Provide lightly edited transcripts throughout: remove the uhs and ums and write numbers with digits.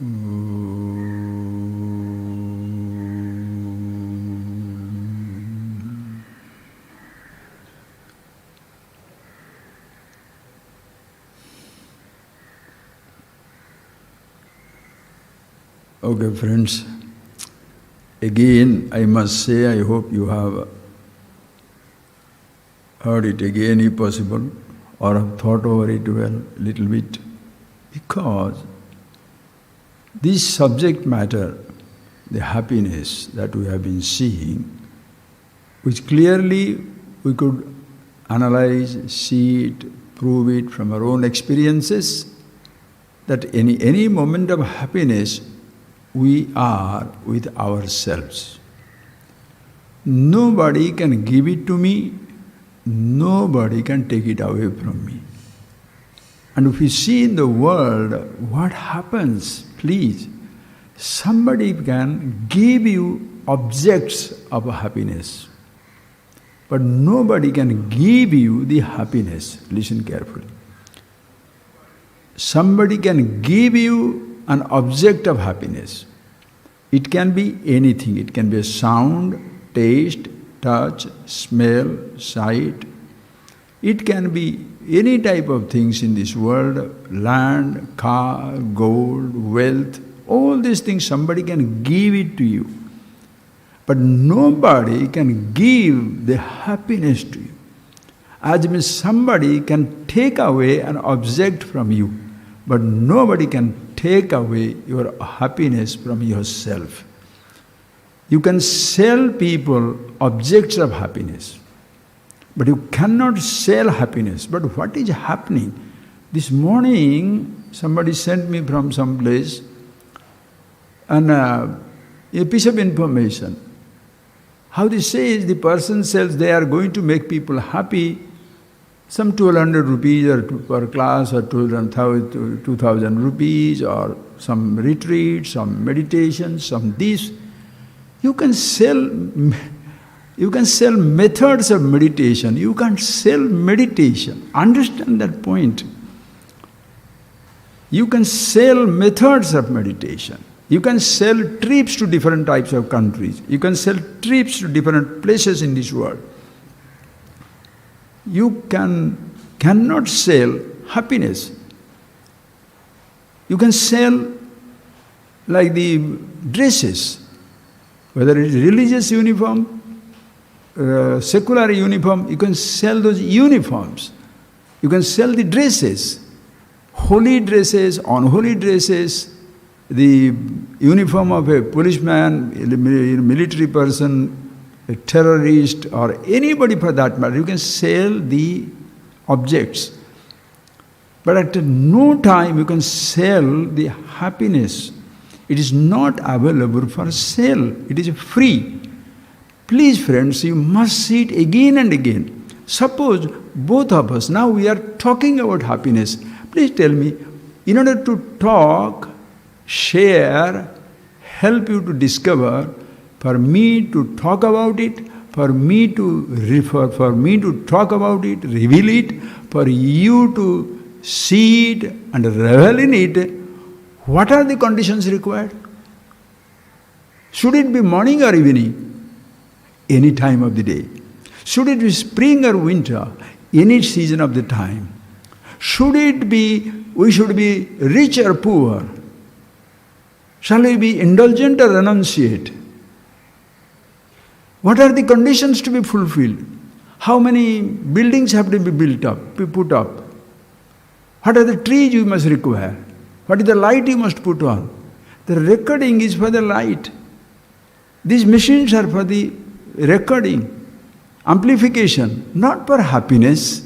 Okay, friends. Again, I must say, I hope you have heard it again if possible, or have thought over it well, little bit. Because this subject matter, the happiness that we have been seeing, which clearly we could analyze, see it, prove it from our own experiences, that any moment of happiness, we are with ourselves. Nobody can give it to me, nobody can take it away from me. And if you see in the world what happens, please, somebody can give you objects of happiness, but nobody can give you the happiness. Listen carefully. Somebody can give you an object of happiness. It can be anything. It can be a sound, taste, touch, smell, sight. It can be any type of things in this world, land, car, gold, wealth, all these things somebody can give it to you. But nobody can give the happiness to you. As means somebody can take away an object from you, but nobody can take away your happiness from yourself. You can sell people objects of happiness, but you cannot sell happiness. But what is happening? This morning, somebody sent me from some place a piece of information. How they say is the person says they are going to make people happy, some 1,200 rupees or per class, or 2,000 rupees, or some retreat, some meditation, some this. You can sell methods of meditation. You can't sell meditation. Understand that point. You can sell methods of meditation. You can sell trips to different types of countries. You can sell trips to different places in this world. You cannot sell happiness. You can sell like the dresses, whether it is religious uniform, secular uniform, you can sell those uniforms. You can sell the dresses, holy dresses, unholy dresses, the uniform of a policeman, a military person, a terrorist, or anybody for that matter. You can sell the objects. But at no time you can sell the happiness. It is not available for sale. It is free. Please, friends, you must see it again and again. Suppose both of us, now we are talking about happiness. Please tell me, in order to talk, share, help you to discover, for me to talk about it, for me to refer, for me to talk about it, reveal it, for you to see it and revel in it, what are the conditions required? Should it be morning or evening? Any time of the day. Should it be spring or winter? Any season of the time. Should it be, we should be rich or poor? Shall we be indulgent or renunciate? What are the conditions to be fulfilled? How many buildings have to be built up, be put up? What are the trees you must require? What is the light you must put on? The recording is for the light. These machines are for the recording, amplification, not for happiness.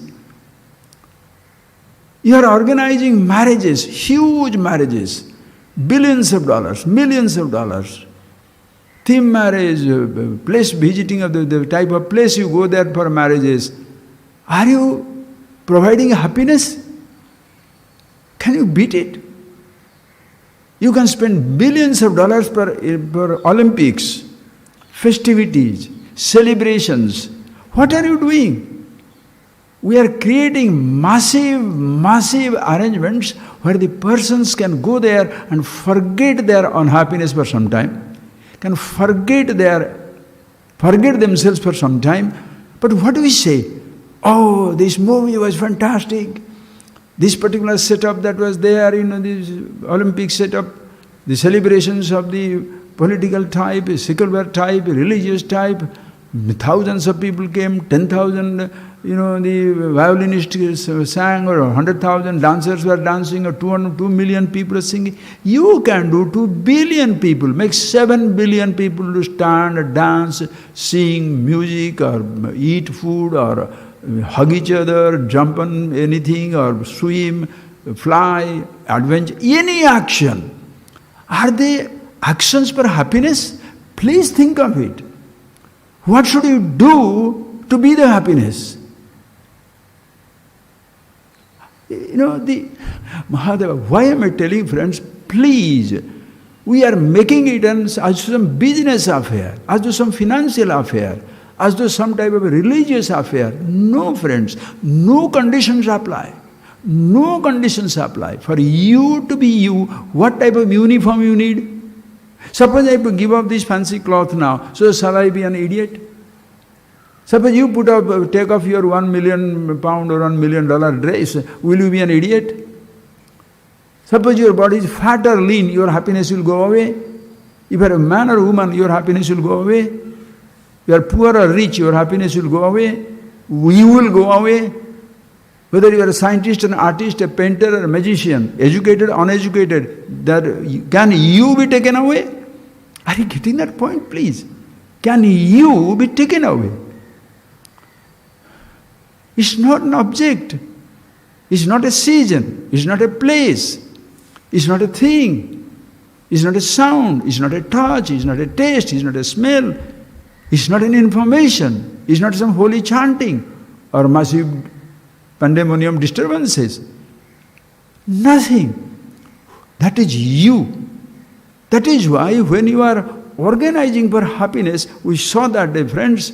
You are organizing marriages, huge marriages, billions of dollars, millions of dollars. Theme marriage, place visiting of the type of place you go there for marriages. Are you providing happiness? Can you beat it? You can spend billions of dollars per Olympics, festivities, celebrations. What are you doing? We are creating massive arrangements where the persons can go there and forget their unhappiness for some time, can forget themselves for some time. But what do we say? Oh, this movie was fantastic. This particular setup that was there, this Olympic setup, the celebrations of the political type, secular type, religious type, thousands of people came, 10,000, the violinists sang, or 100,000 dancers were dancing, or 2 million people are singing. You can do 2 billion people, make 7 billion people to stand, dance, sing music, or eat food, or hug each other, jump on anything, or swim, fly, adventure, any action. Are they actions for happiness? Please think of it. What should you do to be the happiness? The Mahadeva, why am I telling friends? Please, we are making it as some business affair, as to some financial affair, as to some type of a religious affair. No, friends, no conditions apply. No conditions apply. For you to be you, what type of uniform you need? Suppose I have to give up this fancy cloth now, so shall I be an idiot? Suppose you take off your £1 million or $1 million dress, will you be an idiot? Suppose your body is fat or lean, your happiness will go away. If you are a man or woman, your happiness will go away. You are poor or rich, your happiness will go away. We will go away. Whether you are a scientist, an artist, a painter, or a magician, educated, uneducated, can you be taken away? Are you getting that point, please? Can you be taken away? It's not an object. It's not a season. It's not a place. It's not a thing. It's not a sound. It's not a touch. It's not a taste. It's not a smell. It's not an information. It's not some holy chanting or massive pandemonium disturbances. Nothing. That is you. That is why when you are organizing for happiness, we saw that, friends,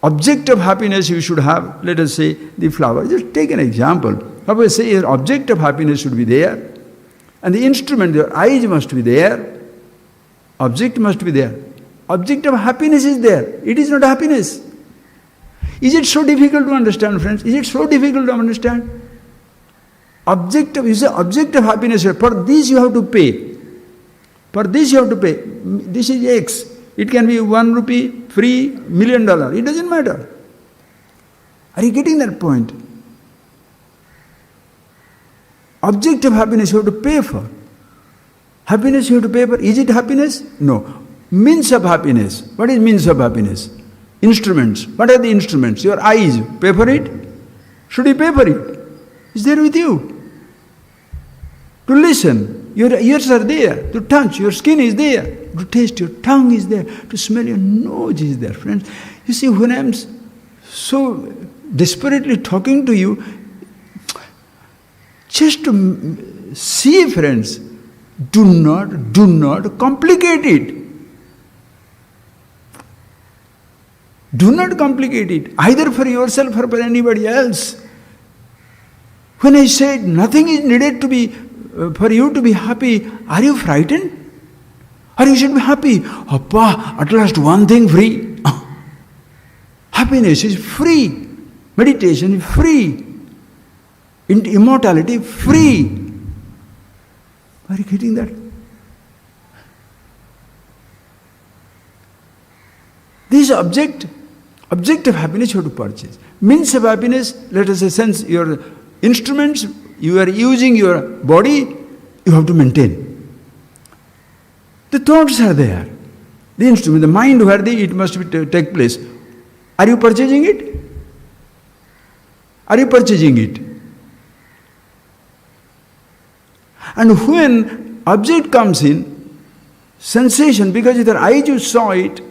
object of happiness you should have, let us say, the flower. Just take an example. Suppose say your object of happiness should be there, and the instrument, your eyes must be there, object must be there. Object of happiness is there. It is not happiness. Is it so difficult to understand, friends? Is it so difficult to understand? Object of happiness. For this you have to pay. For this you have to pay. This is X. It can be 1 rupee, free, $1 million. It doesn't matter. Are you getting that point? Object of happiness you have to pay for. Happiness you have to pay for. Is it happiness? No. Means of happiness. What is means of happiness? Instruments. What are the instruments? Your eyes. Pay for it? Should you pay for it? It's there with you. To listen. Your ears are there. To touch. Your skin is there. To taste. Your tongue is there. To smell. Your nose is there, friends. You see, when I am so desperately talking to you, just to see, friends, do not complicate it. Do not complicate it, either for yourself or for anybody else. When I said nothing is needed to be for you to be happy, are you frightened? Or you should be happy? Appa, at last one thing free. Happiness is free. Meditation is free. Immortality free. Are you getting that? This object of happiness you have to purchase. Means of happiness, let us say, sense your instruments, you are using your body, you have to maintain. The thoughts are there. The instrument, the mind where it must take place. Are you purchasing it? Are you purchasing it? And when object comes in, sensation, because with your eyes you saw it,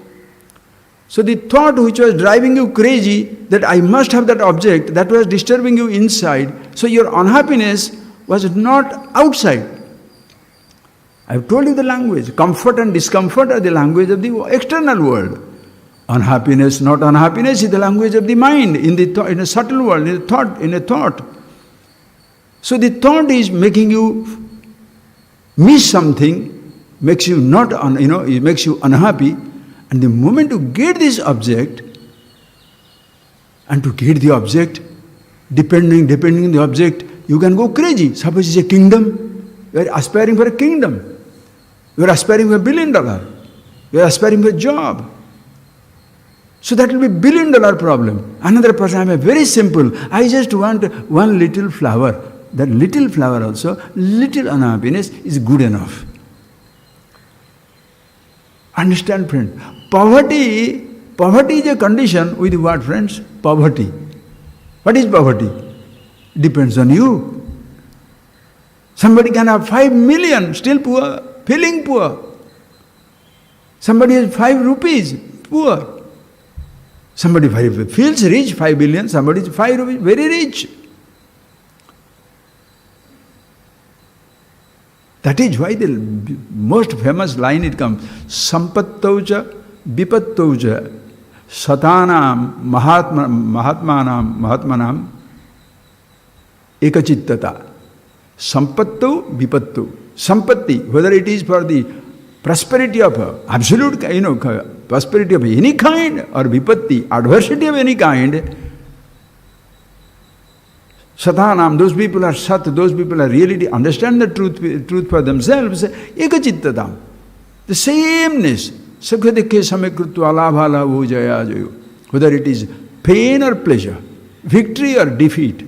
so the thought which was driving you crazy, that I must have that object, that was disturbing you inside, so your unhappiness was not outside. I have told you the language. Comfort and discomfort are the language of the external world. Unhappiness, not unhappiness, is the language of the mind, in a subtle world, in a thought. So the thought is making you miss something, makes you not, it makes you unhappy. And the moment you get this object, and to get the object, depending on the object, you can go crazy. Suppose it's a kingdom, you are aspiring for a kingdom. You are aspiring for $1 billion. You are aspiring for a job. So that will be $1 billion problem. Another person, I am very simple. I just want one little flower. That little flower also, little unhappiness is good enough. Understand, friend? Poverty is a condition with what, friends? Poverty. What is poverty? Depends on you. Somebody can have 5 million, still poor, feeling poor. Somebody has 5 rupees, poor. Somebody feels rich, 5 billion, somebody is 5 rupees, very rich. That is why the most famous line it comes, Sampattauja, Vipattauja, Satanam, Mahatmanam, Ekachittata. Sampattu, Vipattu. Sampatti, whether it is for the prosperity of absolute, prosperity of any kind, or Vipatti, adversity of any kind, Satanam, those people are Sat, those people are reality, understand the truth for themselves, Ekachittatam. The sameness, Sakhadekke Samekrutva Alabhala Vujaya Jayu. Whether it is pain or pleasure, victory or defeat,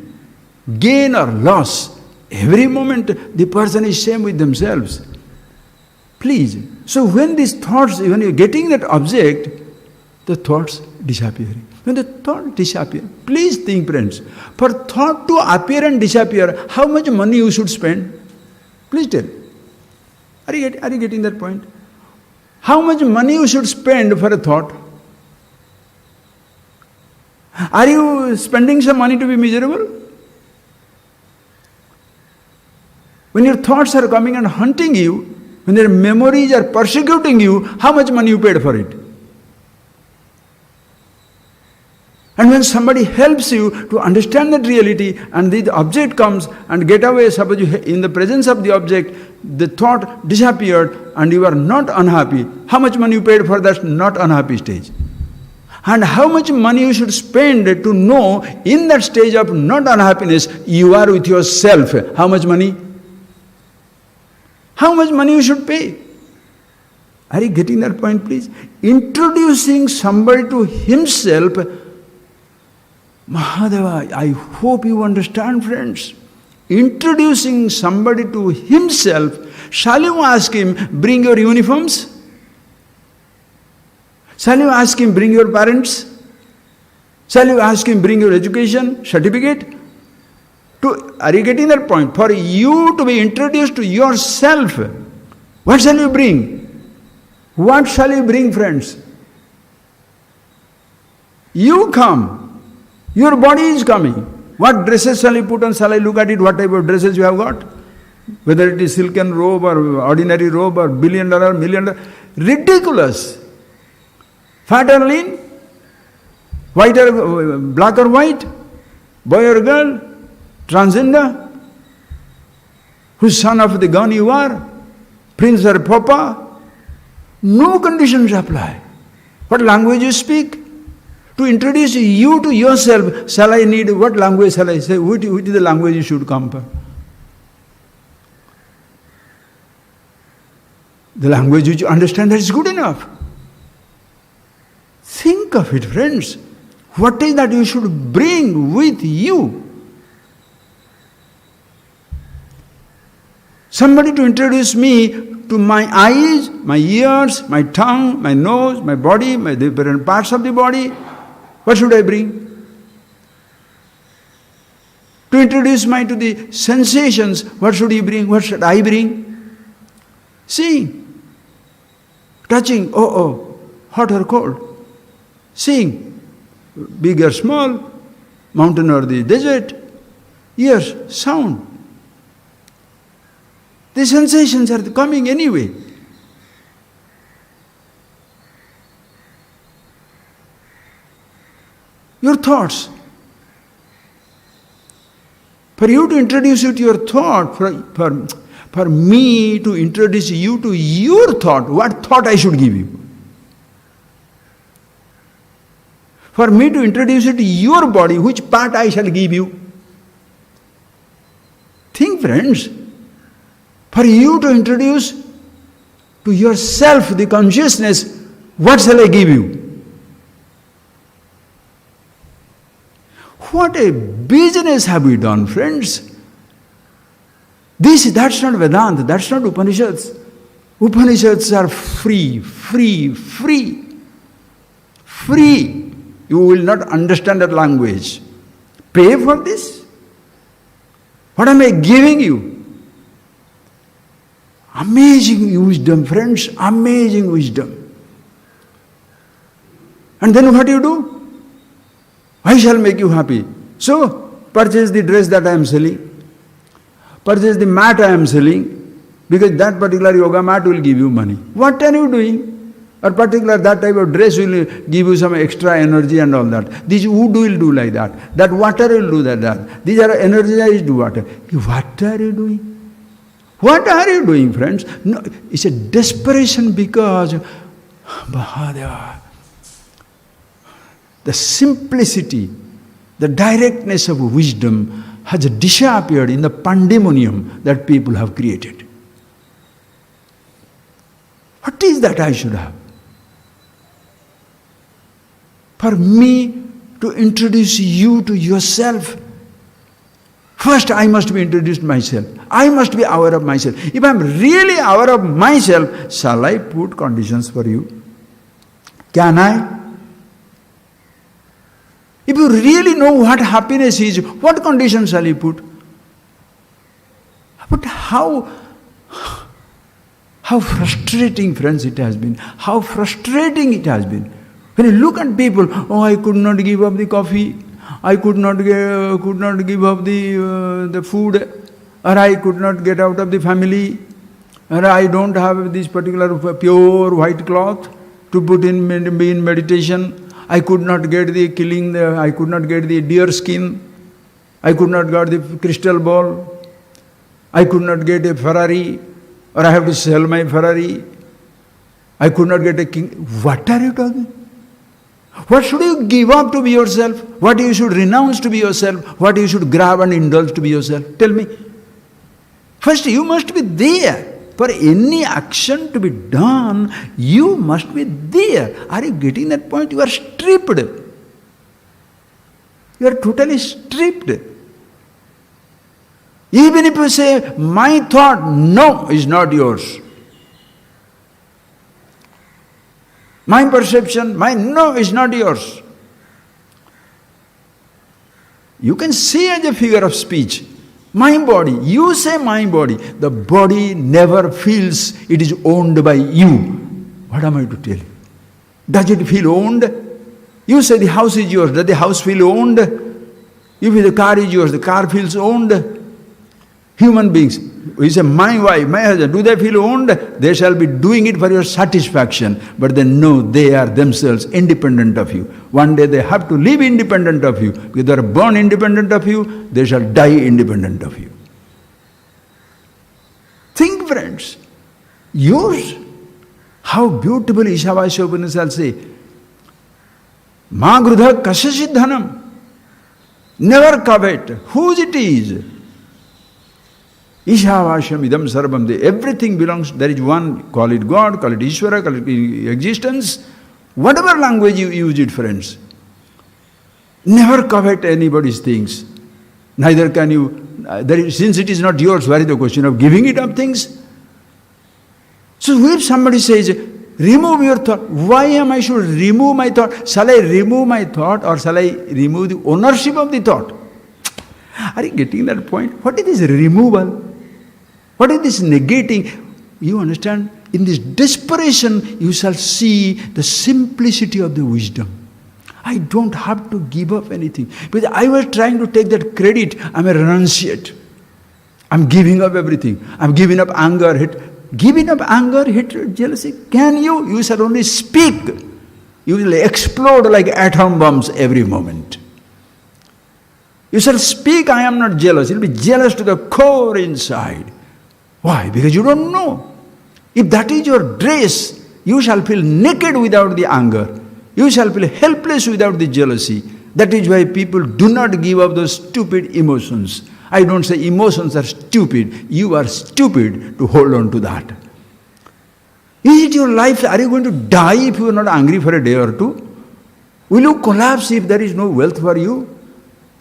gain or loss, every moment the person is same with themselves. Please. So when these thoughts, when you are getting that object, the thoughts disappearing. When the thought disappears, please think, friends, for thought to appear and disappear, how much money you should spend? Please tell. Are you getting that point? How much money you should spend for a thought? Are you spending some money to be miserable? When your thoughts are coming and hunting you, when their memories are persecuting you, how much money you paid for it? And when somebody helps you to understand that reality and the object comes and get away, suppose you, in the presence of the object, the thought disappeared and you are not unhappy, how much money you paid for that not unhappy stage? And how much money you should spend to know in that stage of not unhappiness, you are with yourself. How much money? How much money you should pay? Are you getting that point, please? Introducing somebody to himself, Mahadeva, I hope you understand, friends. Introducing somebody to himself, shall you ask him, bring your uniforms? Shall you ask him, bring your parents? Shall you ask him, bring your education certificate? Are you getting that point? For you to be introduced to yourself, what shall you bring? What shall you bring, friends? You come. Your body is coming. What dresses shall you put on? Shall I look at it? What type of dresses you have got? Whether it is silken robe or ordinary robe or $1 billion, $1 million. Ridiculous. Fat or lean? White or black or white? Boy or girl? Transgender? Whose son of the gun you are? Prince or Papa? No conditions apply. What language you speak? To introduce you to yourself, shall I need, what language shall I say? Which is the language you should come for? The language which you understand, that is good enough. Think of it, friends. What is that you should bring with you? Somebody to introduce me to my eyes, my ears, my tongue, my nose, my body, the different parts of the body. What should I bring? To introduce me to the sensations, what should you bring? What should I bring? Seeing, touching, hot or cold. Seeing, big or small, mountain or the desert. Ears, sound. The sensations are coming anyway. Your thoughts. For you to introduce you to your thought, for me to introduce you to your thought, what thought I should give you? For me to introduce you to your body, which part I shall give you? Think, friends. For you to introduce to yourself the consciousness, what shall I give you? What a business have we done, friends? That's not Vedanta, that's not Upanishads. Upanishads are free, free, free. Free. You will not understand that language. Pay for this? What am I giving you? Amazing wisdom, friends, amazing wisdom. And then what do you do? I shall make you happy. So, purchase the dress that I am selling. Purchase the mat I am selling. Because that particular yoga mat will give you money. What are you doing? Or particular that type of dress will give you some extra energy and all that. This wood will do like that. That water will do that. These are energized water. What are you doing? What are you doing, friends? No, it's a desperation because Mahadeva, the simplicity, the directness of wisdom has disappeared in the pandemonium that people have created. What is that I should have? For me to introduce you to yourself, first I must be introduced myself. I must be aware of myself. If I am really aware of myself, shall I put conditions for you? Can I? If you really know what happiness is, what conditions shall you put? But how frustrating, friends, it has been. How frustrating it has been. When you look at people, oh, I could not give up the coffee, I could not give up the food, or I could not get out of the family, or I don't have this particular pure white cloth to put in meditation. I could not get I could not get the deer skin, I could not get the crystal ball, I could not get a Ferrari, or I have to sell my Ferrari, I could not get a king. What are you talking? What should you give up to be yourself? What you should renounce to be yourself? What you should grab and indulge to be yourself? Tell me. First, you must be there. For any action to be done, you must be there. Are you getting that point? You are stripped. You are totally stripped. Even if you say, my thought, no, is not yours. My perception, my no, is not yours. You can say as a figure of speech, my body, you say my body. The body never feels it is owned by you. What am I to tell you? Does it feel owned? You say the house is yours. Does the house feel owned? If the car is yours, the car feels owned. Human beings, we say my wife, my husband, do they feel owned? They shall be doing it for your satisfaction. But they know they are themselves independent of you. One day they have to live independent of you. Because they are born independent of you, they shall die independent of you. Think, friends. Yours. How beautiful Ishavasya Upanishad say. Ma grudha kasya siddhanam. Never covet. Whose it is? Ishavashyam idam sarvam. Everything belongs, there is one, call it God, call it Ishvara, call it existence. Whatever language you use it, friends. Never covet anybody's things. Neither can you, since it is not yours, where is the question of giving it up things? So if somebody says, remove your thought, why am I should remove my thought? Shall I remove my thought or shall I remove the ownership of the thought? Are you getting that point? What is this removal? What is this negating? You understand? In this desperation, you shall see the simplicity of the wisdom. I don't have to give up anything. Because I was trying to take that credit, I'm a renunciate. I'm giving up everything. I'm giving up anger, giving up anger, hatred, jealousy. Can you? You shall only speak. you will explode like atom bombs every moment. You shall speak, I am not jealous. You'll be jealous to the core inside. Why? Because you don't know. If that is your dress, you shall feel naked without the anger. You shall feel helpless without the jealousy. That is why people do not give up those stupid emotions. I don't say emotions are stupid. You are stupid to hold on to that. Is it your life? Are you going to die if you are not angry for a day or two? Will you collapse if there is no wealth for you?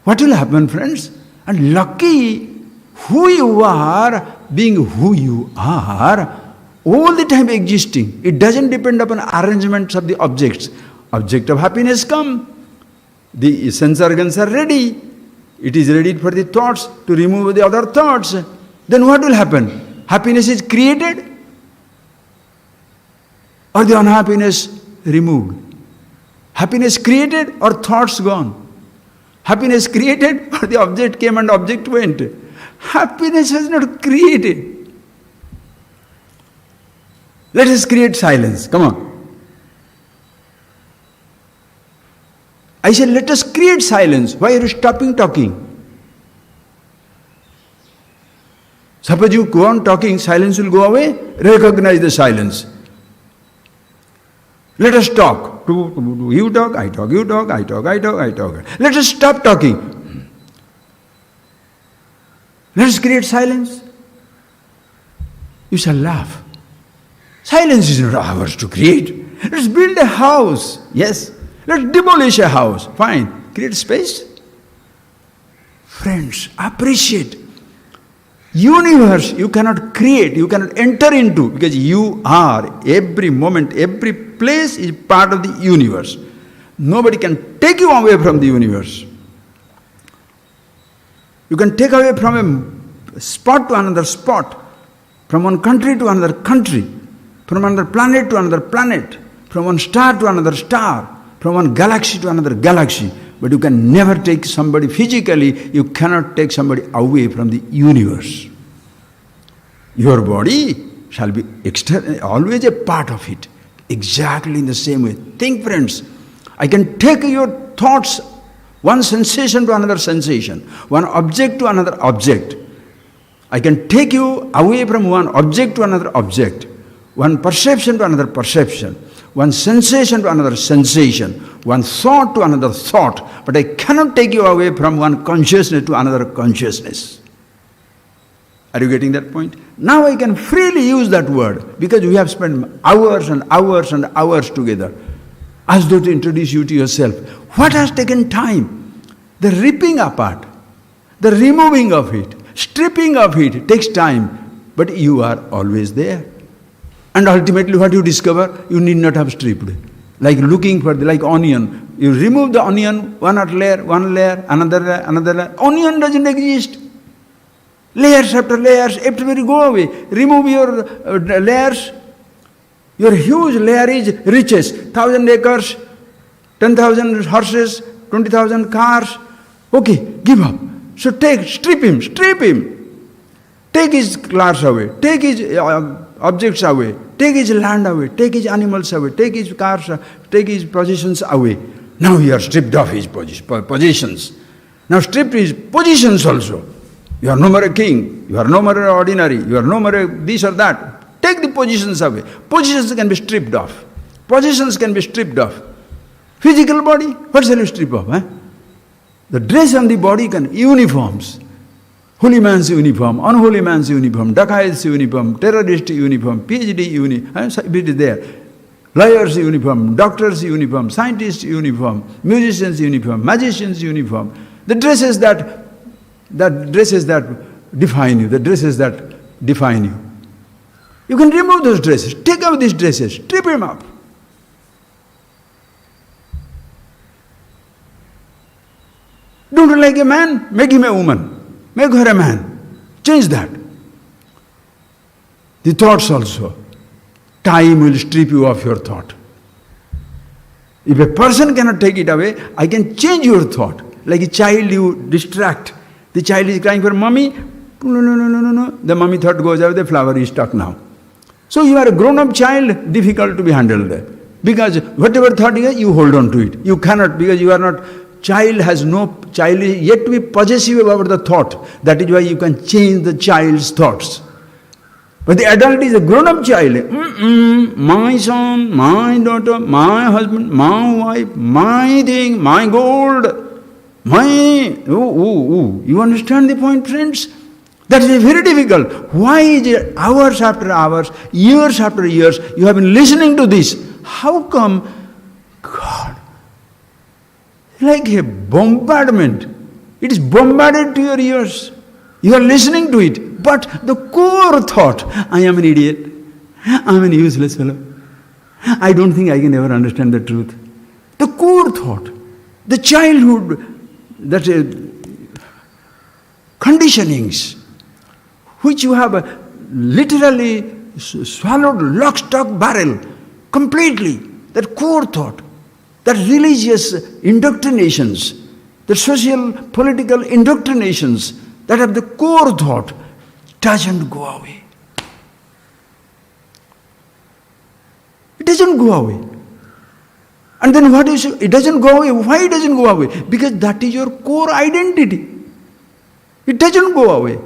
What will happen, friends? And lucky who you are, being who you are, all the time existing. It doesn't depend upon arrangements of the objects. Object of happiness come. The sense organs are ready. It is ready for the thoughts to remove the other thoughts. Then what will happen? Happiness is created or the unhappiness removed? Happiness created or thoughts gone? Happiness created or the object came and object went? Happiness was not created. Let us create silence. Come on. I said, let us create silence. Why are you stopping talking? Suppose you go on talking, silence will go away. Recognize the silence. Let us talk. You talk, I talk, you talk, I talk, I talk, I talk. Let us stop talking. Let us create silence. You shall laugh. Silence is not ours to create. Let's build a house. Yes. Let's demolish a house. Fine. Create space. Friends, appreciate. Universe you cannot create, you cannot enter into, because you are, every moment, every place is part of the universe. Nobody can take you away from the universe. You can take away from a spot to another spot, from one country to another country, from another planet to another planet, from one star to another star, from one galaxy to another galaxy. But you can never take somebody physically, you cannot take somebody away from the universe. Your body shall be always a part of it, exactly in the same way. Think, friends, I can take your thoughts, one sensation to another sensation, one object to another object. I can take you away from one object to another object, one perception to another perception, one sensation to another sensation, one thought to another thought, but I cannot take you away from one consciousness to another consciousness. Are you getting that point? Now I can freely use that word because we have spent hours and hours and hours together as though to introduce you to yourself. What has taken time? The ripping apart, the removing of it, stripping of it takes time, but you are always there. And ultimately what you discover, you need not have stripped. Like looking for like onion. You remove the onion, one layer, another layer, another layer. Onion doesn't exist. Layers after layers, everybody go away. Remove your layers. Your huge layer is riches. 1,000 acres, 10,000 horses, 20,000 cars. Okay, give up. So strip him. Take his cars away. Take his objects away. Take his land away. Take his animals away. Take his cars, take his possessions away. Now you are stripped of his possessions. Now stripped his positions also. You are no more a king. You are no more ordinary. You are no more a this or that. Take the positions away. Positions can be stripped off. Positions can be stripped off. Physical body, what shall you strip off? The dress on the body can, uniforms. Holy man's uniform, unholy man's uniform, dacoit's uniform, terrorist uniform, PhD uniform, it is there. Lawyer's uniform, doctor's uniform, scientist's uniform, musician's uniform, magician's uniform. The dresses that define you, the dresses that define you. You can remove those dresses, take out these dresses, strip him up. Don't like a man, make him a woman. Make her a man. Change that. The thoughts also. Time will strip you of your thought. If a person cannot take it away, I can change your thought. Like a child you distract. The child is crying for mommy. No. The mommy thought goes away, the flower is stuck now. So you are a grown-up child, difficult to be handled. Because whatever thought you hold on to it. You cannot, because you are not, child is yet to be possessive about the thought. That is why you can change the child's thoughts. But the adult is a grown-up child. My son, my daughter, my husband, my wife, my thing, my gold, You understand the point, friends? That is very difficult. Why is it hours after hours, years after years, you have been listening to this? How come? God, like a bombardment. It is bombarded to your ears. You are listening to it. But the core thought, I am an idiot. I am a useless fellow. I don't think I can ever understand the truth. The core thought, the childhood, that conditionings, which you have literally swallowed lock, stock, barrel, completely, that core thought, that religious indoctrinations, the social, political indoctrinations, that are the core thought, doesn't go away. It doesn't go away. And then what is it? It doesn't go away. Why it doesn't go away? Because that is your core identity. It doesn't go away.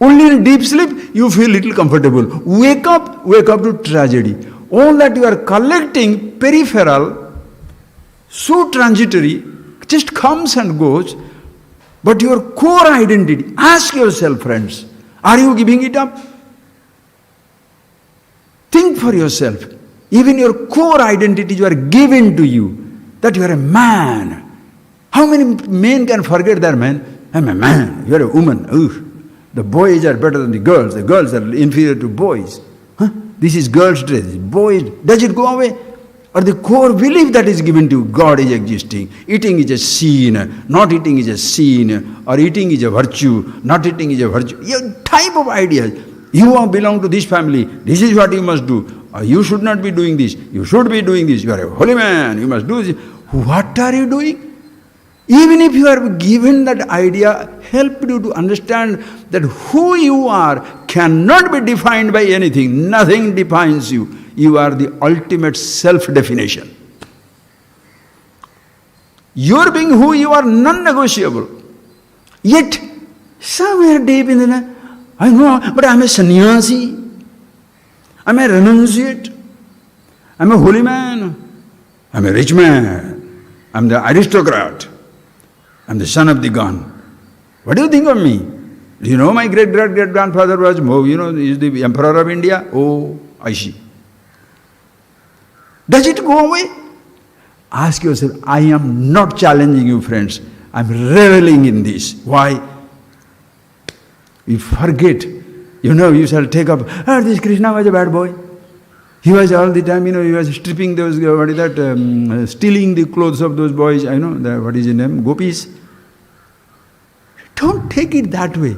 Only in deep sleep you feel little comfortable. Wake up to tragedy. All that you are collecting, peripheral, so transitory, just comes and goes. But your core identity, ask yourself, friends, are you giving it up? Think for yourself. Even your core identity you are given to you, that you are a man. How many men can forget their man? I'm a man, you are a woman. Ugh. The boys are better than the girls are inferior to boys. Huh? This is girls' dress, boys. Does it go away? Or the core belief that is given to God is existing. Eating is a sin, not eating is a sin, or eating is a virtue, not eating is a virtue. Your type of ideas. You belong to this family, this is what you must do. Or you should not be doing this, you should be doing this. You are a holy man, you must do this. What are you doing? Even if you are given that idea, help you to understand that who you are cannot be defined by anything. Nothing defines you. You are the ultimate self-definition. Your being who you are, non-negotiable. Yet, somewhere deep in the night, I know, but I am a sannyasi. I am a renunciate. I am a holy man. I am a rich man. I am the aristocrat. I am the son of the gun. What do you think of me? Do you know my great-great-great-grandfather was, is the emperor of India? Oh, I see. Does it go away? Ask yourself, I am not challenging you, friends. I am reveling in this. Why? You forget. You shall take up, this Krishna was a bad boy. He was all the time, he was stripping those, stealing the clothes of those boys, what is his name? Gopis. Don't take it that way.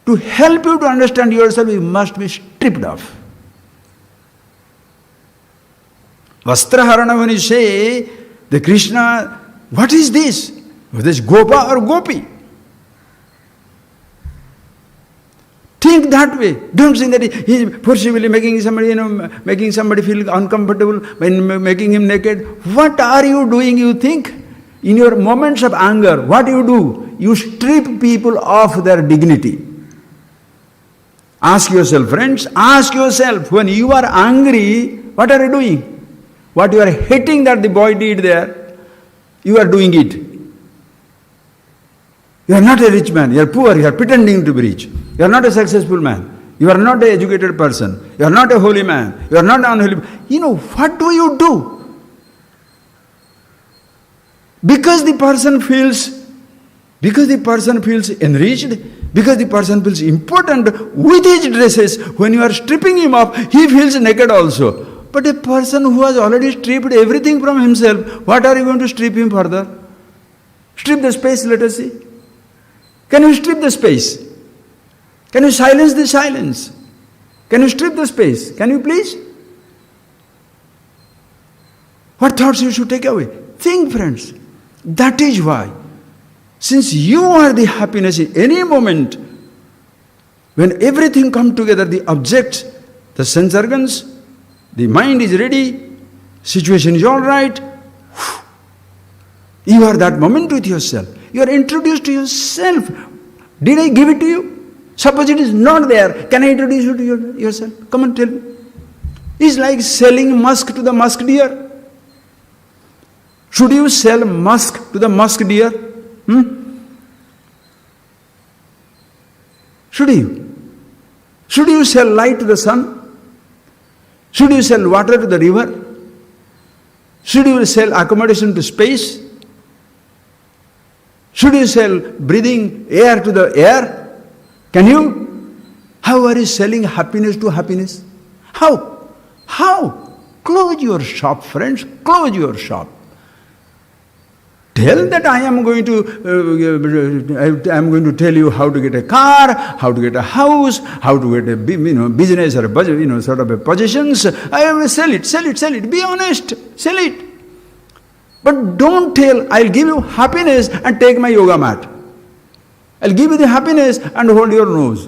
To help you to understand yourself, you must be stripped off. Vastraharana, when you say, the Krishna, what is this? Was this Gopa or Gopi? Think that way. Don't think that he is forcibly making somebody feel uncomfortable by making him naked. What are you doing, you think? In your moments of anger, what do? You strip people of their dignity. Ask yourself, friends, ask yourself, when you are angry, what are you doing? What you are hating that the boy did there, you are doing it. You are not a rich man, you are poor, you are pretending to be rich. You are not a successful man. You are not an educated person. You are not a holy man. You are not an unholy man. What do you do? Because the person feels enriched, because the person feels important with his dresses, when you are stripping him off, he feels naked also. But a person who has already stripped everything from himself, what are you going to strip him further? Strip the space, let us see. Can you strip the space? Can you silence the silence? Can you strip the space? Can you please? What thoughts you should take away? Think, friends. That is why, since you are the happiness in any moment, when everything comes together, the objects, The sense organs, the mind is ready, situation is all right. You are that moment with yourself. You are introduced to yourself. Did I give it to you? Suppose it is not there. Can I introduce you to yourself? Come and tell me. It's like selling musk to the musk deer. Should you sell musk to the musk deer? Should you? Should you sell light to the sun? Should you sell water to the river? Should you sell accommodation to space? Should you sell breathing air to the air? Can you? How are you selling happiness to happiness? How? How? Close your shop, friends. Close your shop. Tell that I am going to tell you how to get a car, how to get a house, how to get a business or a budget, sort of a positions. I will sell it. Be honest, sell it. But don't tell, I'll give you happiness and take my yoga mat. I'll give you the happiness and hold your nose.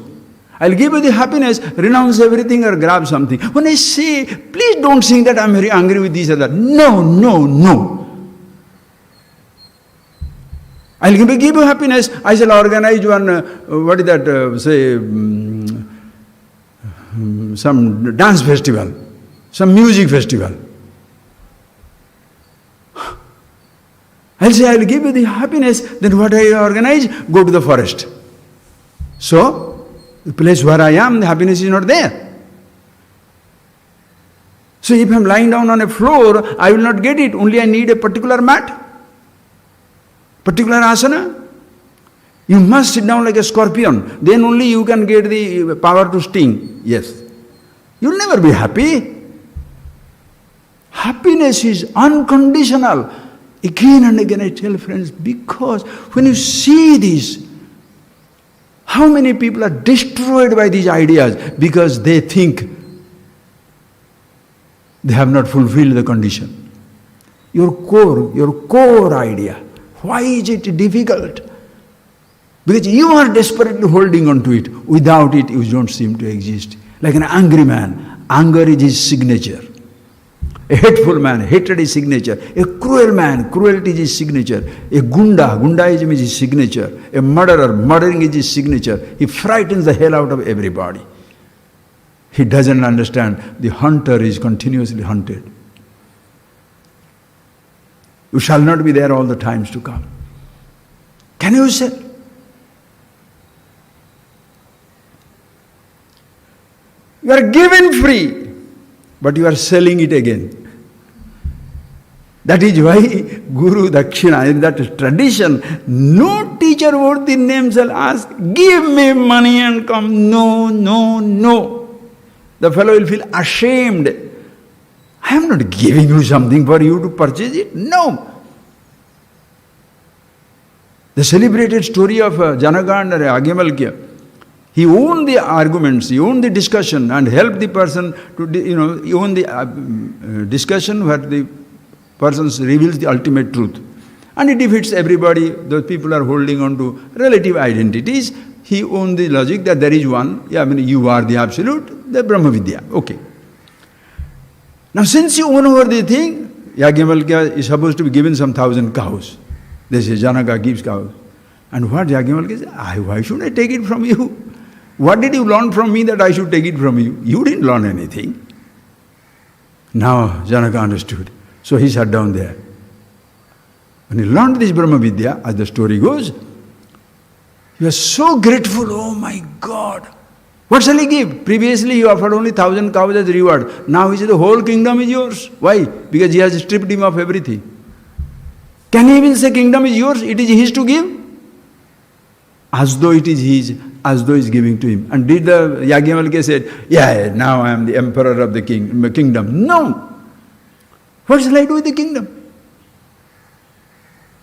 I'll give you the happiness, renounce everything or grab something. When I say, please don't think that I'm very angry with this or that. No. I'll give you happiness. I shall organize one, some dance festival, some music festival. I'll say, I'll give you the happiness, then what I organize? Go to the forest. So, the place where I am, the happiness is not there. So if I'm lying down on a floor, I will not get it. Only I need a particular mat. Particular asana. You must sit down like a scorpion. Then only you can get the power to sting. Yes. You'll never be happy. Happiness is unconditional. Again and again I tell friends, because when you see this, how many people are destroyed by these ideas because they think they have not fulfilled the condition. Your core idea. Why is it difficult? Because you are desperately holding on to it. Without it, you don't seem to exist. Like an angry man, anger is his signature. A hateful man, hatred is signature. A cruel man, cruelty is his signature. A gundaism is his signature. A murderer, murdering is his signature. He frightens the hell out of everybody. He doesn't understand the hunter is continuously hunted. You shall not be there all the times to come. Can you say? You are given free, but you are selling it again. That is why Guru Dakshina, in that tradition, no teacher worthy name shall ask, give me money and come. No. The fellow will feel ashamed. I am not giving you something for you to purchase it. No. The celebrated story of Janaka and Agyamalkya. He owned the arguments, he owned the discussion and helped the person to, he owned the discussion where the person reveals the ultimate truth. And he defeats everybody. Those people are holding on to relative identities. He owned the logic that there is one. You are the absolute, the Brahma Vidya. Okay. Now since you own over the thing, Yagyavalkya is supposed to be given some 1,000 cows. They say Janaka gives cows. And what Yagyavalkya says, why should I take it from you? What did you learn from me that I should take it from you? You didn't learn anything. Now Janaka understood. So he sat down there. When he learned this Brahma Vidya, as the story goes, he was so grateful. Oh my God! What shall he give? Previously he offered only 1,000 cows as reward. Now he says the whole kingdom is yours. Why? Because he has stripped him of everything. Can he even say kingdom is yours? It is his to give? As though it is his, as though he is giving to him. And did the Yagyavalkya said, now I am the emperor of the kingdom. No! What shall I do with the kingdom?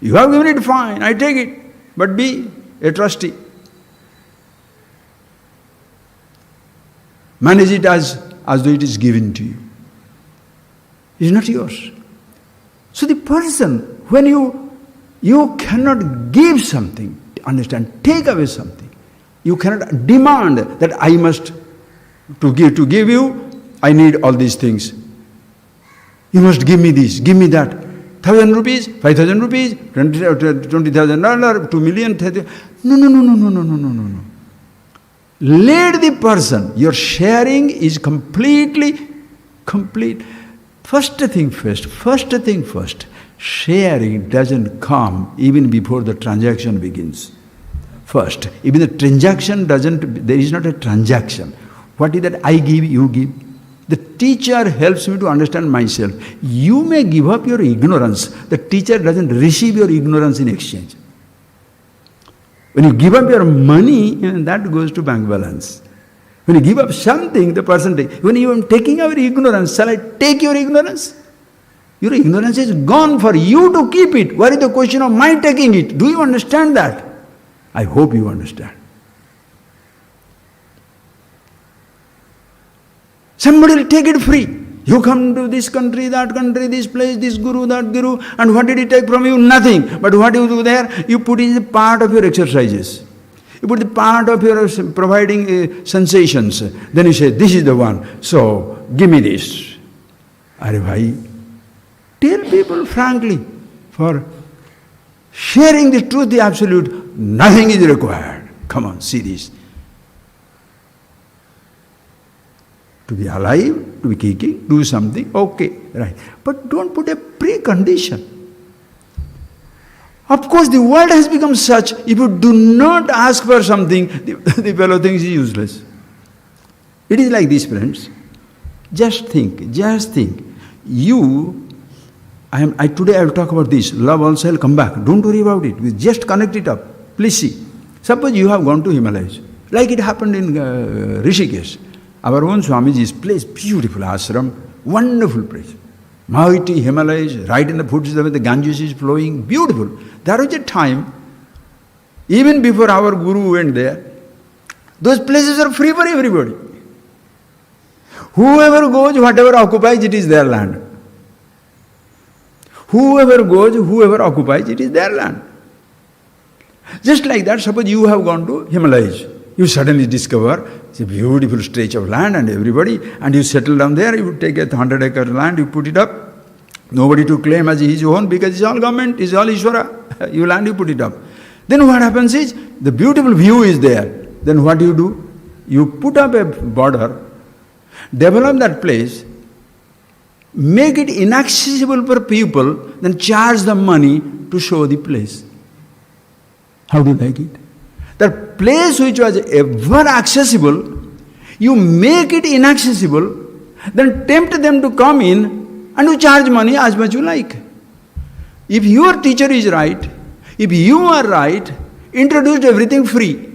You have given it, fine, I take it. But be a trustee. Manage it as though it is given to you. It is not yours. So the person, when you cannot give something, understand, take away something. You cannot demand that I must, to give you, I need all these things. You must give me this, give me that. 1,000 rupees, 5,000 rupees, $20,000, 2 million. No. Let the person, your sharing is complete. First thing first. Sharing doesn't come even before the transaction begins. First, even the transaction there is not a transaction. What is that? I give, you give. The teacher helps me to understand myself. You may give up your ignorance. The teacher doesn't receive your ignorance in exchange. When you give up your money, that goes to bank balance. When you give up something, the person takes. When you are taking our ignorance, shall I take your ignorance? Your ignorance is gone for you to keep it. What is the question of my taking it? Do you understand that? I hope you understand. Somebody will take it free. You come to this country, that country, this place, this guru, that guru, and what did he take from you? Nothing. But what you do there? You put it as part of your exercises. You put the part of your providing sensations. Then you say, this is the one. So, give me this. Are bhai, tell people frankly, for sharing the truth, the absolute, nothing is required. Come on, see this. To be alive, to be kicking, do something, okay, right. But don't put a precondition. Of course, the world has become such, if you do not ask for something, the fellow thinks is useless. It is like this, friends. Just think. Today I will talk about this. Love also will come back. Don't worry about it. We just connect it up. Please see. Suppose you have gone to Himalayas, like it happened in Rishikesh. Our own Swamiji's place, beautiful ashram, wonderful place. Mighty Himalayas, right in the foothills where the Ganges is flowing, beautiful. There was a time, even before our Guru went there, those places are free for everybody. Whoever goes, whatever occupies, it is their land. Whoever goes, whoever occupies, it is their land. Just like that, suppose you have gone to Himalayas. You suddenly discover it's a beautiful stretch of land and everybody, and you settle down there, you take a 100-acre land, you put it up. Nobody to claim as his own because it's all government, it's all Ishvara. You land, you put it up. Then what happens is, the beautiful view is there. Then what do? You put up a border, develop that place, make it inaccessible for people, then charge them money to show the place. How do you like it? That place which was ever accessible, you make it inaccessible, then tempt them to come in and you charge money as much you like. If your teacher is right, if you are right, introduced everything free,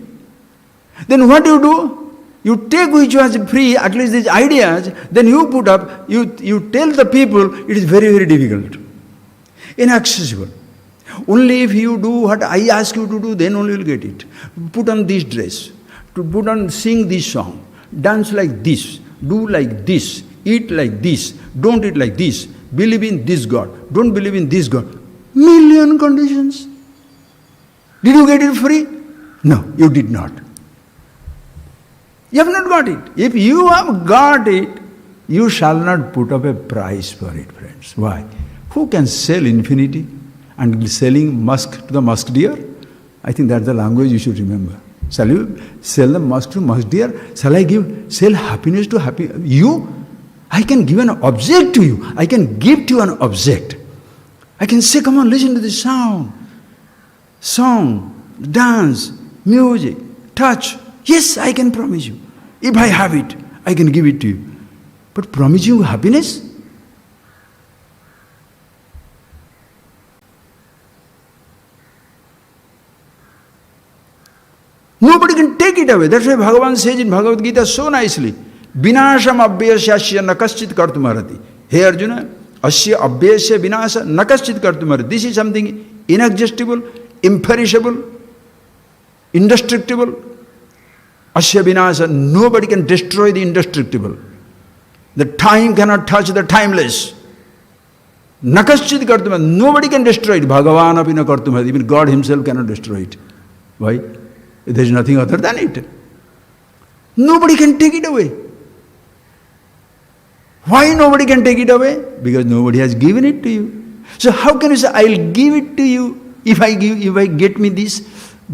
then what do? You take which was free, at least these ideas, then you put up, you tell the people it is very, very difficult, inaccessible. Only if you do what I ask you to do, then only you will get it. Put on this dress, sing this song, dance like this, do like this, eat like this, don't eat like this, believe in this God, don't believe in this God. Million conditions. Did you get it free? No, you did not. You have not got it. If you have got it, you shall not put up a price for it, friends. Why? Who can sell infinity? And selling musk to the musk deer? I think that's the language you should remember. Shall you sell the musk to musk deer? Shall I sell happiness to happy? You? I can give an object to you. I can give to you an object. I can say, come on, listen to this sound. Song, dance, music, touch. Yes, I can promise you. If I have it, I can give it to you. But promise you happiness? Nobody can take it away. That's why Bhagavan says in Bhagavad Gita so nicely, Vinasham abhyasya nakaschit kartumarati. Hey Arjuna, asya abhyasya vinasa nakaschit kartumarati. This is something inexhaustible, imperishable, indestructible. Asya vinasa, nobody can destroy the indestructible. The time cannot touch the timeless. Nakaschit kartumarati, nobody can destroy it. Bhagavan apina kartumarati, even God himself cannot destroy it. Why? There is nothing other than it. Nobody can take it away. Why nobody can take it away? Because nobody has given it to you. So how can you say, I'll give it to you if I get me this?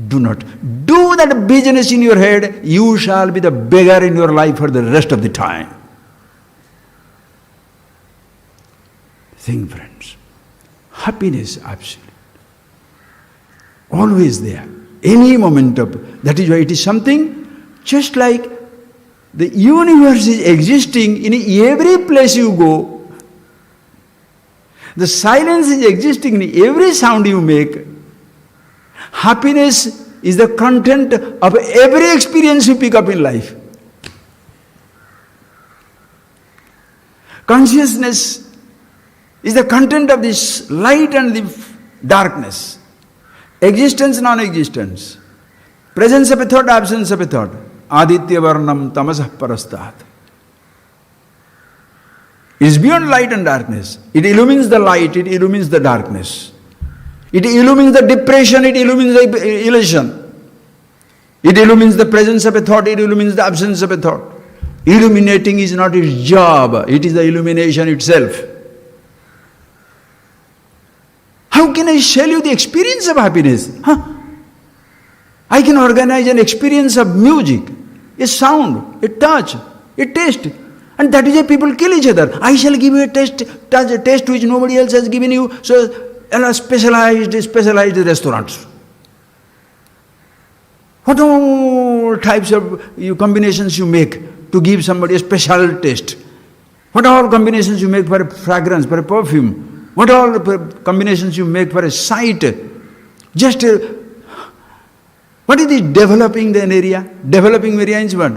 Do not. Do that business in your head, you shall be the beggar in your life for the rest of the time. Think, friends. Happiness, absolute. Always there. Any moment of, that is why it is something just like the universe is existing in every place you go. The silence is existing in every sound you make. Happiness is the content of every experience you pick up in life. Consciousness is the content of this light and the darkness. Existence, non-existence. Presence of a thought, absence of a thought. Aditya varnam tamasah parastat. It is beyond light and darkness. It illumines the light, it illumines the darkness. It illumines the depression, it illumines the illusion. It illumines the presence of a thought, it illumines the absence of a thought. Illuminating is not its job, it is the illumination itself. How can I tell you the experience of happiness? I can organize an experience of music, a sound, a touch, a taste. And that is why people kill each other. I shall give you a taste which nobody else has given you. So, specialized restaurants. What all types of combinations you make to give somebody a special taste. What all combinations you make for a fragrance, for a perfume. What all combinations you make for a sight. Just what is this developing an area? Developing area is what?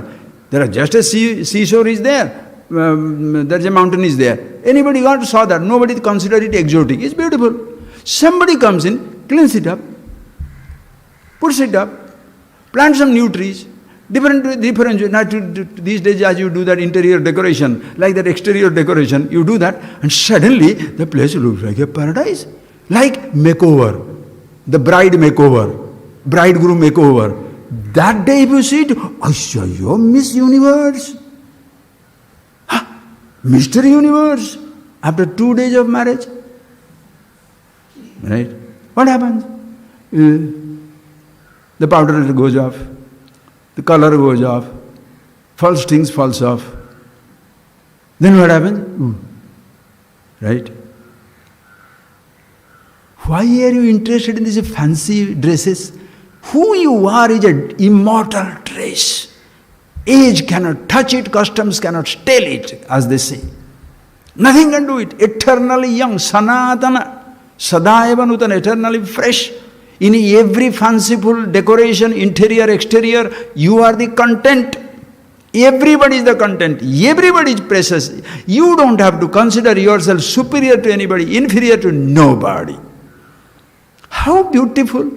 There are just a seashore is there. There's a mountain is there. Anybody got saw that? Nobody considered it exotic. It's beautiful. Somebody comes in, cleans it up, puts it up, plants some new trees, different. Not these days as you do that interior decoration, like that exterior decoration, you do that, and suddenly the place looks like a paradise. Like makeover, the bride makeover, bridegroom makeover. That day if you see it, Aishwarya, Miss Universe. Mr. Universe, after 2 days of marriage. Right? What happens? The powder goes off, the color goes off, false things falls off. Then what happens? Right? Why are you interested in these fancy dresses? Who you are is an immortal trace. Age cannot touch it, customs cannot stale it, as they say. Nothing can do it. Eternally young, sanatana, sadaiva nutana, eternally fresh. In every fanciful decoration, interior, exterior, you are the content. Everybody is the content. Everybody is precious. You don't have to consider yourself superior to anybody, inferior to nobody. How beautiful.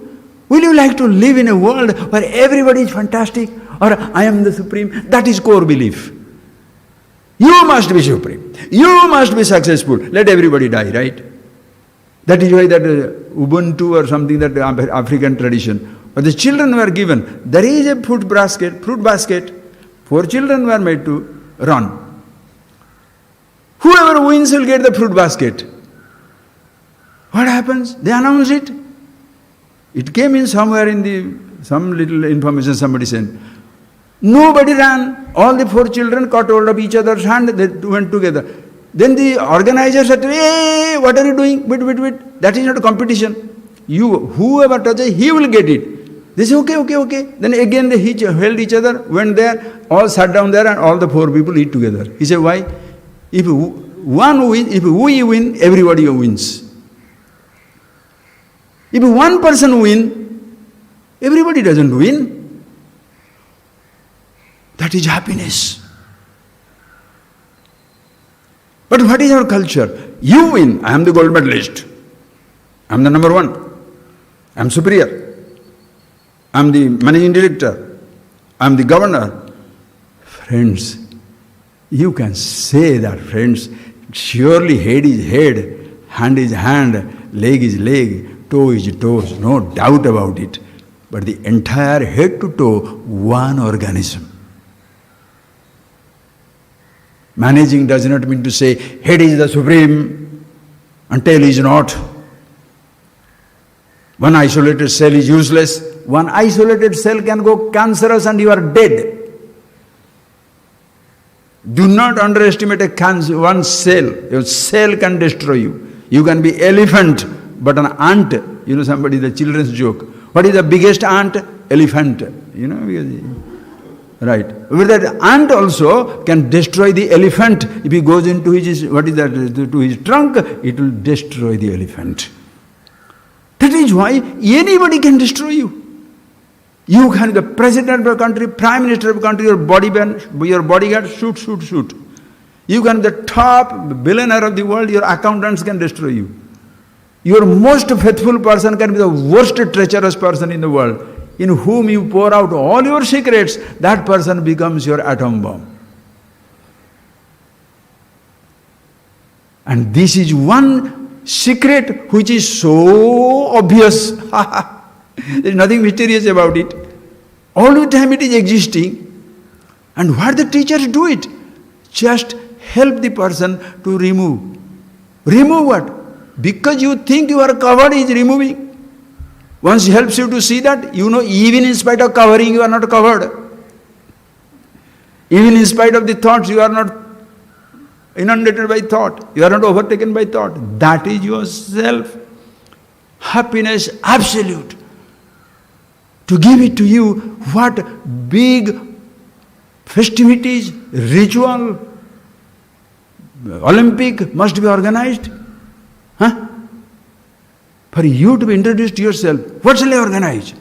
Will you like to live in a world where everybody is fantastic? Or I am the supreme? That is core belief. You must be supreme. You must be successful. Let everybody die, right? That is why that Ubuntu or something, that African tradition. But the children were given, there is a fruit basket. 4 children were made to run. Whoever wins will get the fruit basket. What happens? They announce it. It came in somewhere in some little information somebody sent. Nobody ran. All the 4 children caught hold of each other's hand. They went together. Then the organizer said, hey, what are you doing? Wait. That is not a competition. Whoever touches, he will get it. They say, okay. Then again they held each other, went there, all sat down there and all the 4 people eat together. He said, why? If we win, everybody wins. If one person wins, everybody doesn't win. That is happiness. But what is our culture? You win, I am the gold medalist. I am the number 1. I am superior. I am the managing director. I am the governor. Friends, you can say that, friends. Surely head is head, hand is hand, leg is leg, toe is toes, no doubt about it. But the entire head to toe, one organism. Managing does not mean to say head is the supreme and tail is not. One isolated cell is useless. One isolated cell can go cancerous and you are dead. Do not underestimate one cell. Your cell can destroy you. You can be elephant, but an ant, somebody, the children's joke. What is the biggest ant? Elephant. Right. But that ant also can destroy the elephant. If he goes into to his trunk, it will destroy the elephant. That is why anybody can destroy you. You can be the president of a country, prime minister of a country, your bodyguard, shoot. You can be the top billionaire of the world, your accountants can destroy you. Your most faithful person can be the worst treacherous person in the world, in whom you pour out all your secrets. That person becomes your atom bomb. And this is one secret which is so obvious. There is nothing mysterious about it. All the time it is existing. And what the teachers do it? Just help the person to remove. Remove what? Because you think you are covered, he is removing. Once he helps you to see that, even in spite of covering, you are not covered. Even in spite of the thoughts, you are not inundated by thought. You are not overtaken by thought. That is yourself. Happiness absolute. To give it to you, what big festivities, ritual, Olympic must be organized? Huh? For you to be introduced to yourself, what shall I organize?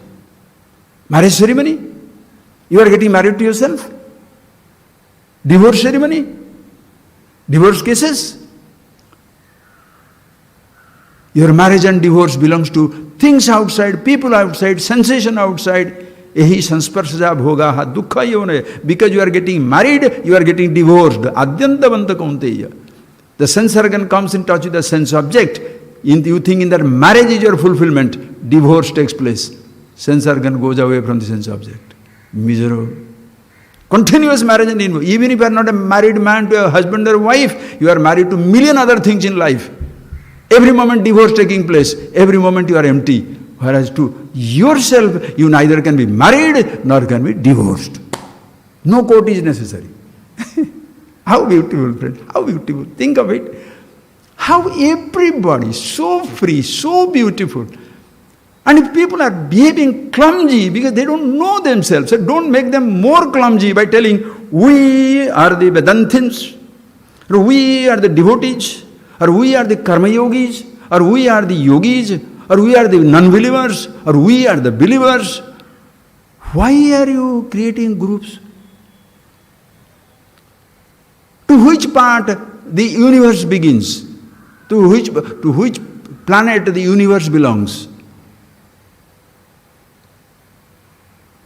Marriage ceremony? You are getting married to yourself? Divorce ceremony? Divorce cases? Your marriage and divorce belongs to things outside, people outside, sensation outside. Ehi sansparshaja bhogaha dukkha yone. Because you are getting married, you are getting divorced. Adyantavanta kaunteya. The sense organ comes in touch with the sense object. You think in that marriage is your fulfillment. Divorce takes place. Sense organ goes away from the sense object. Miserable. Continuous marriage and involvement. Even if you are not a married man to a husband or wife, you are married to million other things in life. Every moment divorce taking place. Every moment you are empty. Whereas to yourself, you neither can be married nor can be divorced. No court is necessary. How beautiful, friend. How beautiful. Think of it. How everybody so free, so beautiful. And if people are behaving clumsy because they don't know themselves, so don't make them more clumsy by telling, we are the Vedantins, or we are the devotees, or we are the karma yogis, or we are the yogis, or we are the non-believers, or we are the believers. Why are you creating groups? To which part the universe begins? To which planet the universe belongs?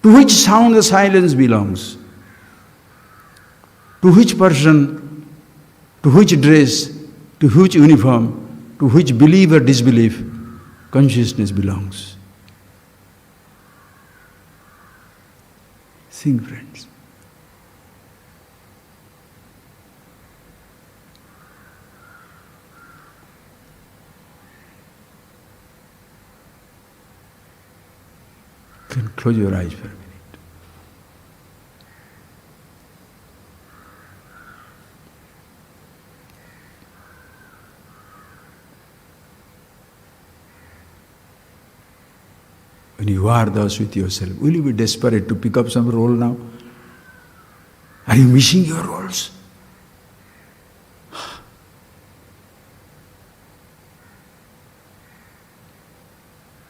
To which sound the silence belongs? To which person, to which dress, to which uniform, to which belief or disbelief consciousness belongs? Think, friends. You can close your eyes for a minute. When you are thus with yourself, will you be desperate to pick up some role now? Are you missing your roles?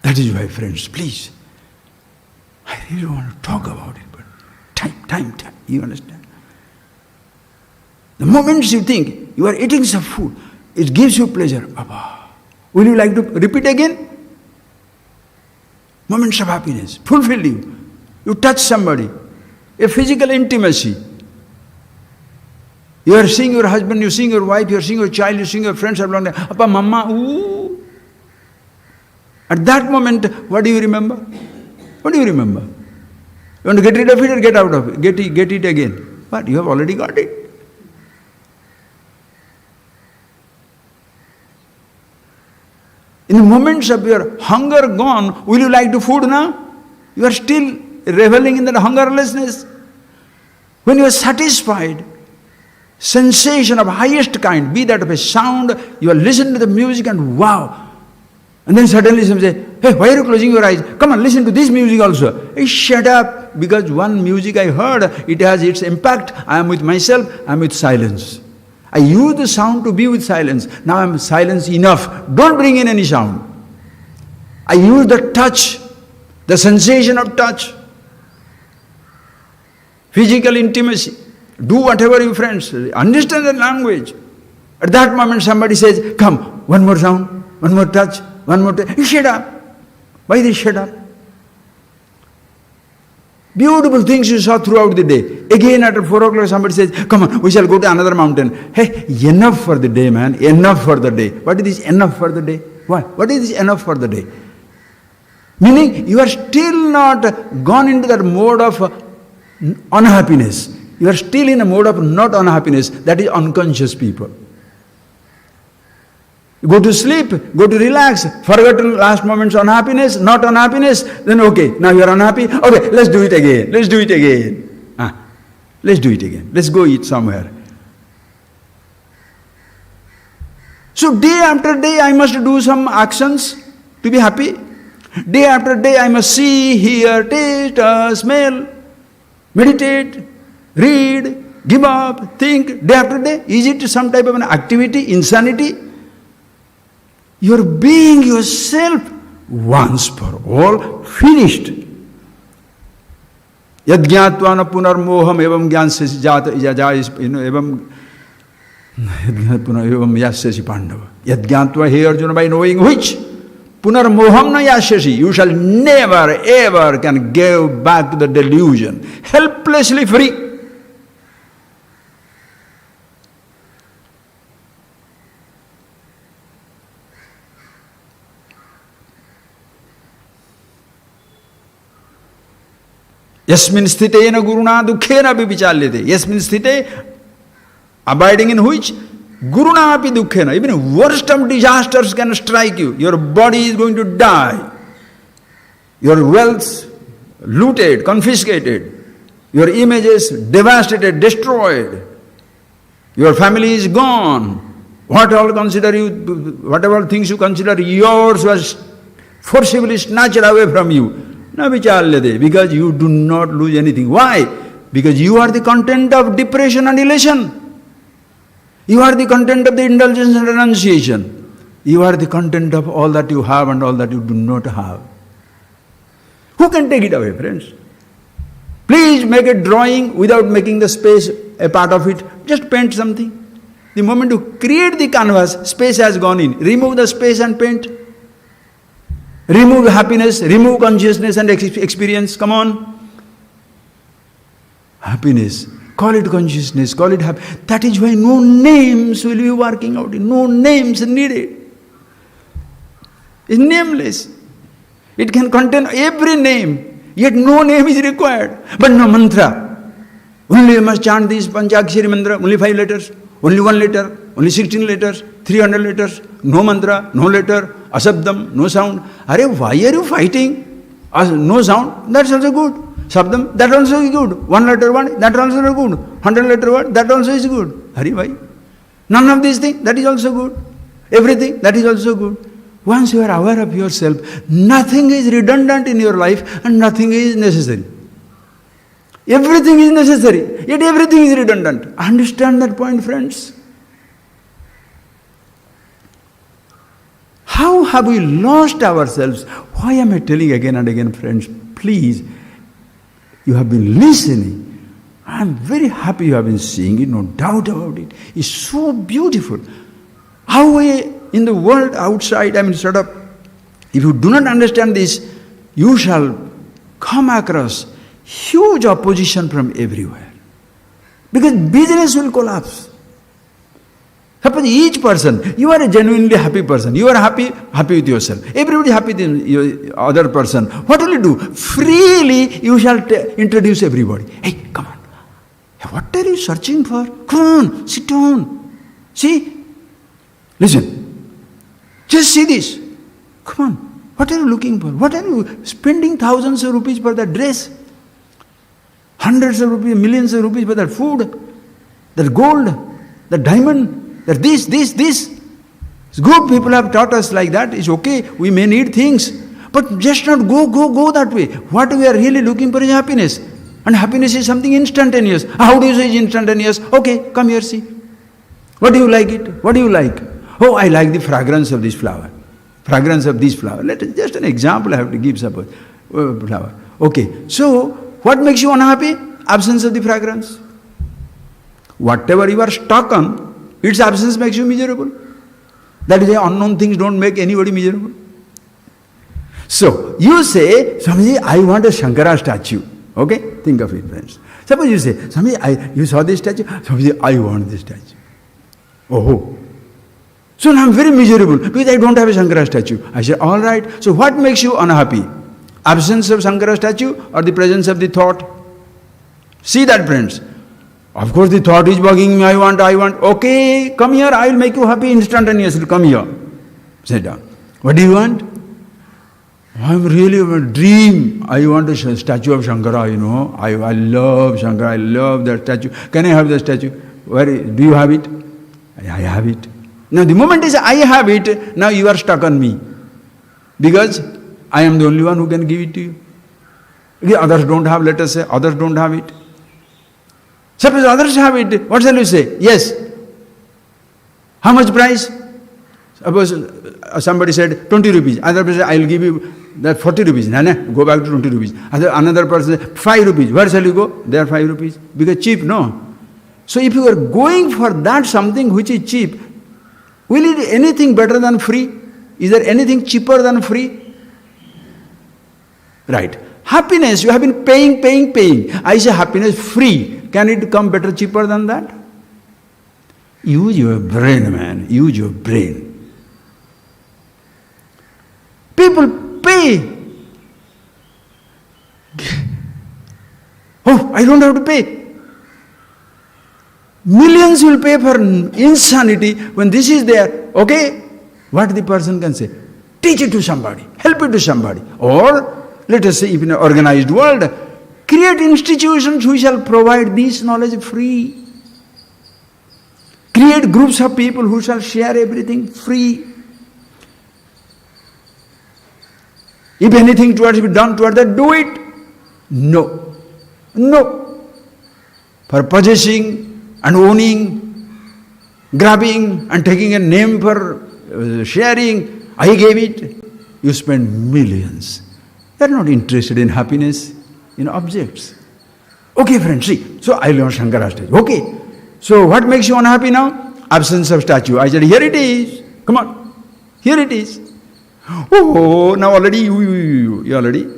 That is why, friends, please, I really want to talk about it, but time, you understand? The moment you think you are eating some food, it gives you pleasure. Baba, will you like to repeat again? Moments of happiness, fulfill you. You touch somebody, a physical intimacy. You are seeing your husband, you are seeing your wife, you are seeing your child, you are seeing your friends, Appa, Mama, ooh. At that moment, what do you remember? What do you remember? You want to get rid of it or get out of it? Get it again. But you have already got it. In the moments of your hunger gone, will you like to food now? You are still reveling in that hungerlessness. When you are satisfied, sensation of highest kind, be that of a sound, you are listening to the music and wow. And then suddenly some say, hey, why are you closing your eyes? Come on, listen to this music also. Hey, shut up, because one music I heard, it has its impact. I am with myself, I am with silence. I use the sound to be with silence. Now I am silence enough. Don't bring in any sound. I use the touch, the sensation of touch. Physical intimacy. Do whatever you friends, understand the language. At that moment somebody says, come, one more sound, one more touch, one more touch. You shut up. Why they shut up? Beautiful things you saw throughout the day. Again at 4 o'clock somebody says, come on, we shall go to another mountain. Hey, enough for the day, man, enough for the day. What is this enough for the day? What is this enough for the day? Meaning you are still not gone into that mode of unhappiness. You are still in a mode of not unhappiness. That is unconscious people. You go to sleep, go to relax, forgotten last moment's unhappiness, not unhappiness, then okay, now you are unhappy, okay, let's do it again, let's do it again. Let's do it again, let's go eat somewhere. So day after day I must do some actions to be happy. Day after day I must see, hear, taste, smell, meditate, read, give up, think, day after day. Is it some type of an activity, insanity? You are being yourself once for all, finished. Yad jnatva na punarmoham evam gyansesi jata evam evam yasyasi pandava. Yad jnatva, hey Arjuna, by knowing which punarmoham na yasyasi, you shall never ever can give back to the delusion. Helplessly free. Yasmin sthitena guruna dukkhena vichalyate. Yasmin sthite, abiding in which? Guruna api dukkhena. Even worst of disasters can strike you. Your body is going to die. Your wealth looted, confiscated. Your images devastated, destroyed. Your family is gone. Whatever things you consider yours was forcibly snatched away from you. Na vichalyate, because you do not lose anything. Why? Because you are the content of depression and elation. You are the content of the indulgence and renunciation. You are the content of all that you have and all that you do not have. Who can take it away, friends? Please make a drawing without making the space a part of it. Just paint something. The moment you create the canvas, space has gone in. Remove the space and paint. Remove happiness, remove consciousness and experience. Come on. Happiness. Call it consciousness, call it happiness. That is why no names will be working out. No names needed. It's nameless. It can contain every name, yet no name is required. But no mantra. Only you must chant this Panchakshari mantra, only 5 letters, only 1 letter, only 16 letters, 300 letters, no mantra, no letter, asabdam, no sound. Are, why are you fighting? No sound, that's also good. Sabdam, that also is good. 1 letter word, that also is good. 100 letter word, that also is good. Hari, why? None of these things, that is also good. Everything, that is also good. Once you are aware of yourself, nothing is redundant in your life and nothing is necessary. Everything is necessary, yet everything is redundant. Understand that point, friends? How have we lost ourselves? Why am I telling again and again, friends? Please, you have been listening. I am very happy you have been seeing it, no doubt about it. It's so beautiful. How in the world outside, if you do not understand this, you shall come across huge opposition from everywhere. Because business will collapse. Suppose each person, you are a genuinely happy person. You are happy with yourself. Everybody happy with your other person. What will you do? Freely you shall introduce everybody. Hey, come on. What are you searching for? Come on, sit down. See? Listen. Just see this. Come on, what are you looking for? What are you spending thousands of rupees for that dress? Hundreds of rupees, millions of rupees for that food, that gold, that diamond, that this. It's good people have taught us like that. It's okay, we may need things. But just not go that way. What we are really looking for is happiness. And happiness is something instantaneous. How do you say it's instantaneous? Okay, come here, see. What do you like it? What do you like? Oh, I like the fragrance of this flower. Fragrance of this flower. Just an example I have to give, suppose. Flower. Okay, so what makes you unhappy? Absence of the fragrance. Whatever you are stuck on, its absence makes you miserable. That is why unknown things don't make anybody miserable. So, you say, Swamiji, I want a Shankara statue. Okay? Think of it, friends. Suppose you say, Swamiji, you saw this statue? Swamiji, I want this statue. Oh. So now I'm very miserable because I don't have a Shankara statue. I say, all right. So what makes you unhappy? Absence of Shankara statue or the presence of the thought? See that, friends. Of course the thought is bugging me, I want. Okay, come here, I will make you happy instantaneously. Come here. Sit down. What do you want? I'm really a dream. I want a statue of Shankara, you know. I love Shankara, I love that statue. Can I have the statue? Do you have it? I have it. Now the moment is I have it, now you are stuck on me. Because I am the only one who can give it to you. The others don't have, let us say, others don't have it. Suppose others have it, what shall you say? Yes. How much price? Suppose somebody said 20 rupees. Another person said, I will give you that 40 rupees. No, go back to 20 rupees. Another person said, 5 rupees. Where shall you go? There 5 rupees. Because cheap, no. So if you are going for that something which is cheap, will it be anything better than free? Is there anything cheaper than free? Right. Happiness, you have been paying. I say happiness free. Can it come better, cheaper than that? Use your brain, man. Use your brain. People pay. Oh, I don't have to pay. Millions will pay for insanity when this is there. Okay? What the person can say? Teach it to somebody. Help it to somebody. Or, let us say, if in an organized world, create institutions who shall provide this knowledge free. Create groups of people who shall share everything free. If anything towards be done toward that, do it. No. For possessing and owning, grabbing and taking a name for sharing, I gave it. You spend millions. They are not interested in happiness, in objects. Okay, friends, see. So I learned Shankara statue. Okay. So what makes you unhappy now? Absence of statue. I said, here it is. Come on. Here it is. Oh, now already you already.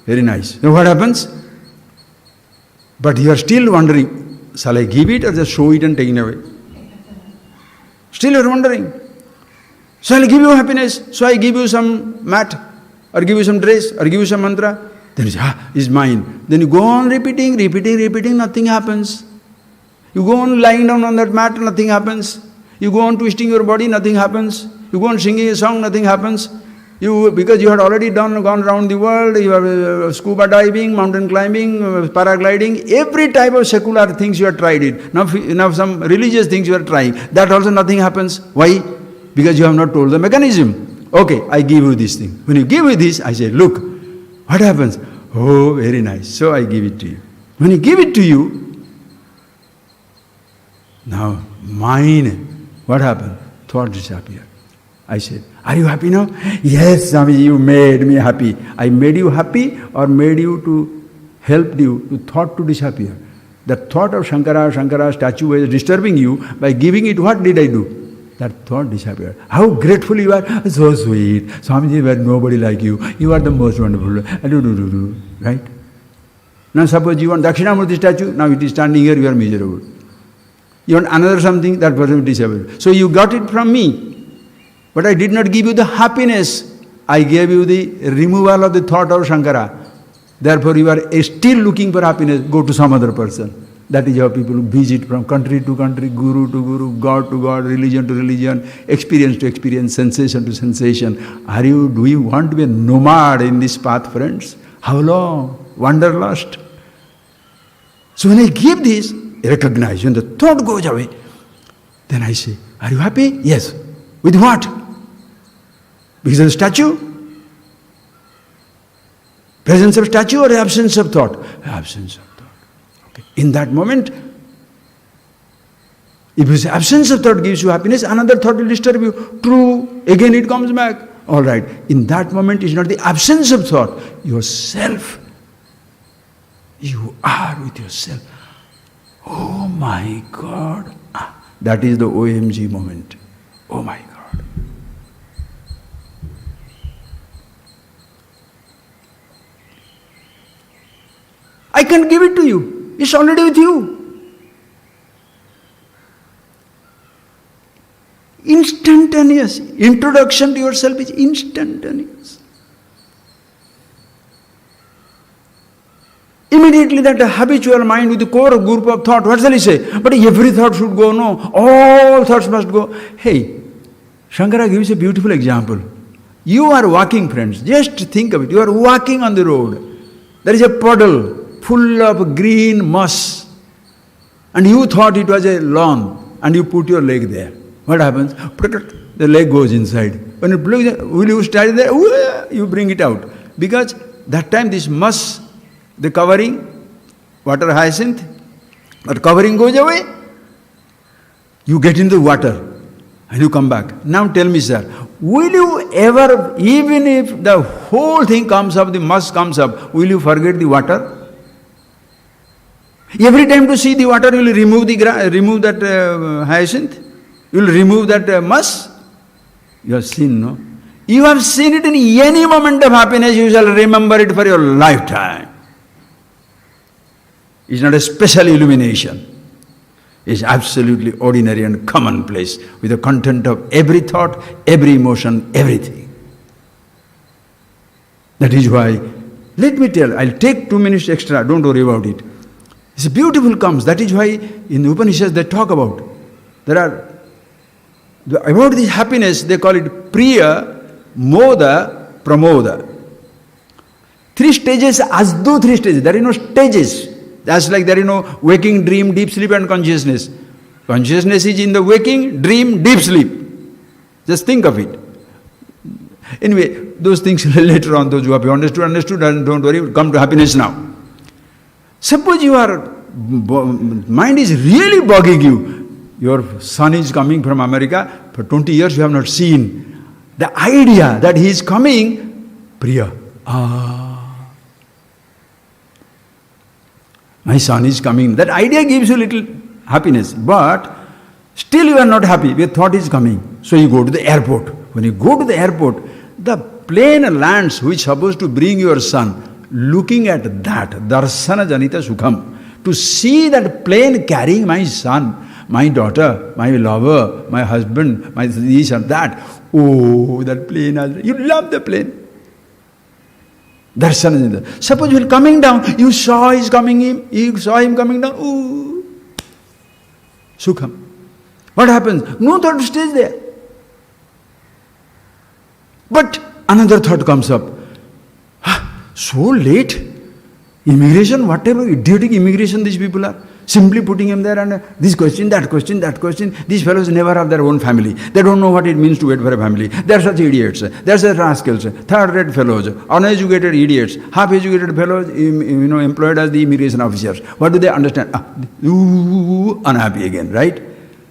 Very nice. Now what happens? But you are still wondering, shall I give it or just show it and take it away? Still you are wondering. Shall I give you happiness? So I give you some mat, or give you some dress, or give you some mantra. Then you say, it's mine. Then you go on repeating, nothing happens. You go on lying down on that mat, nothing happens. You go on twisting your body, nothing happens. You go on singing a song, nothing happens. Because you had already gone around the world, you have scuba diving, mountain climbing, paragliding, every type of secular things you have tried it. Now some religious things you are trying. That also nothing happens. Why? Because you have not told the mechanism. Okay, I give you this thing. When you give me this, I say, look, what happens? Oh, very nice. So I give it to you. When you give it to you, now mine, what happened? Thought disappeared. I said, are you happy now? Yes, Swamiji, you made me happy. I made you happy or made you to help you to thought to disappear? The thought of Shankara statue was disturbing you. By giving it, what did I do? That thought disappeared. How grateful you are. So sweet. Swamiji, were nobody like you. You are the most wonderful. Right? Now suppose you want Dakshinamurti statue, now it is standing here, you are miserable. You want another something, that person will disappear. So you got it from me. But I did not give you the happiness. I gave you the removal of the thought of Shankara. Therefore you are still looking for happiness. Go to some other person. That is how people visit from country to country, guru to guru, God to God, religion to religion, experience to experience, sensation to sensation. Do you want to be a nomad in this path, friends? How long? Wanderlust. So when I give this, recognize, when the thought goes away, then I say, are you happy? Yes. With what? Because of the statue? Presence of statue or absence of thought? Absence of thought. Okay. In that moment, if you say absence of thought gives you happiness, another thought will disturb you. True. Again it comes back. All right. In that moment, it's not the absence of thought. Yourself. You are with yourself. Oh my God. That is the OMG moment. Oh my God. I can't give it to you. It's already with you. Instantaneous. Introduction to yourself is instantaneous. Immediately that habitual mind with the core group of thought, what shall he say? But every thought should go, no. All thoughts must go. Hey, Shankara gives a beautiful example. You are walking, friends. Just think of it. You are walking on the road. There is a puddle full of green moss. And you thought it was a lawn. And you put your leg there. What happens? The leg goes inside. When it blows, will you stay there? You bring it out. Because that time this moss, the covering, water hyacinth, but covering goes away. You get into the water and you come back. Now tell me, sir, will you ever, even if the whole thing comes up, the moss comes up, will you forget the water? Every time to see the water, you will remove that hyacinth? You will remove that moss? You have seen, no? You have seen it in any moment of happiness, you shall remember it for your lifetime. It's not a special illumination. It's absolutely ordinary and commonplace with the content of every thought, every emotion, everything. That is why, let me tell, I'll take 2 minutes extra, don't worry about it. It's beautiful comes. That is why in the Upanishads they talk about. About this happiness, they call it Priya, Moda, Pramoda. 3 stages, as though 3 stages. There are no stages. That's like there is no waking, dream, deep sleep and consciousness. Consciousness is in the waking, dream, deep sleep. Just think of it. Anyway, those things later on, those who have understood, and don't worry, come to happiness now. Suppose your mind is really bugging you. Your son is coming from America, for 20 years you have not seen. The idea that he is coming, Priya. My son is coming. That idea gives you little happiness, but still you are not happy. Your thought is coming. So you go to the airport. When you go to the airport, the plane lands which is supposed to bring your son. Looking at that, darsana janita sukham, to see that plane carrying my son, my daughter, my lover, my husband, my this and that. Oh, that plane, you love the plane. Darsana janita. Suppose you are coming down, you saw him coming down, ooh, sukham. What happens? No thought stays there. But another thought comes up. So late, immigration, whatever idiotic immigration these people are, simply putting him there and this question, that question, that question. These fellows never have their own family. They don't know what it means to wait for a family. They are such idiots. They are such rascals, third-rate fellows, uneducated idiots, half-educated fellows, employed as the immigration officers. What do they understand? Unhappy again, right?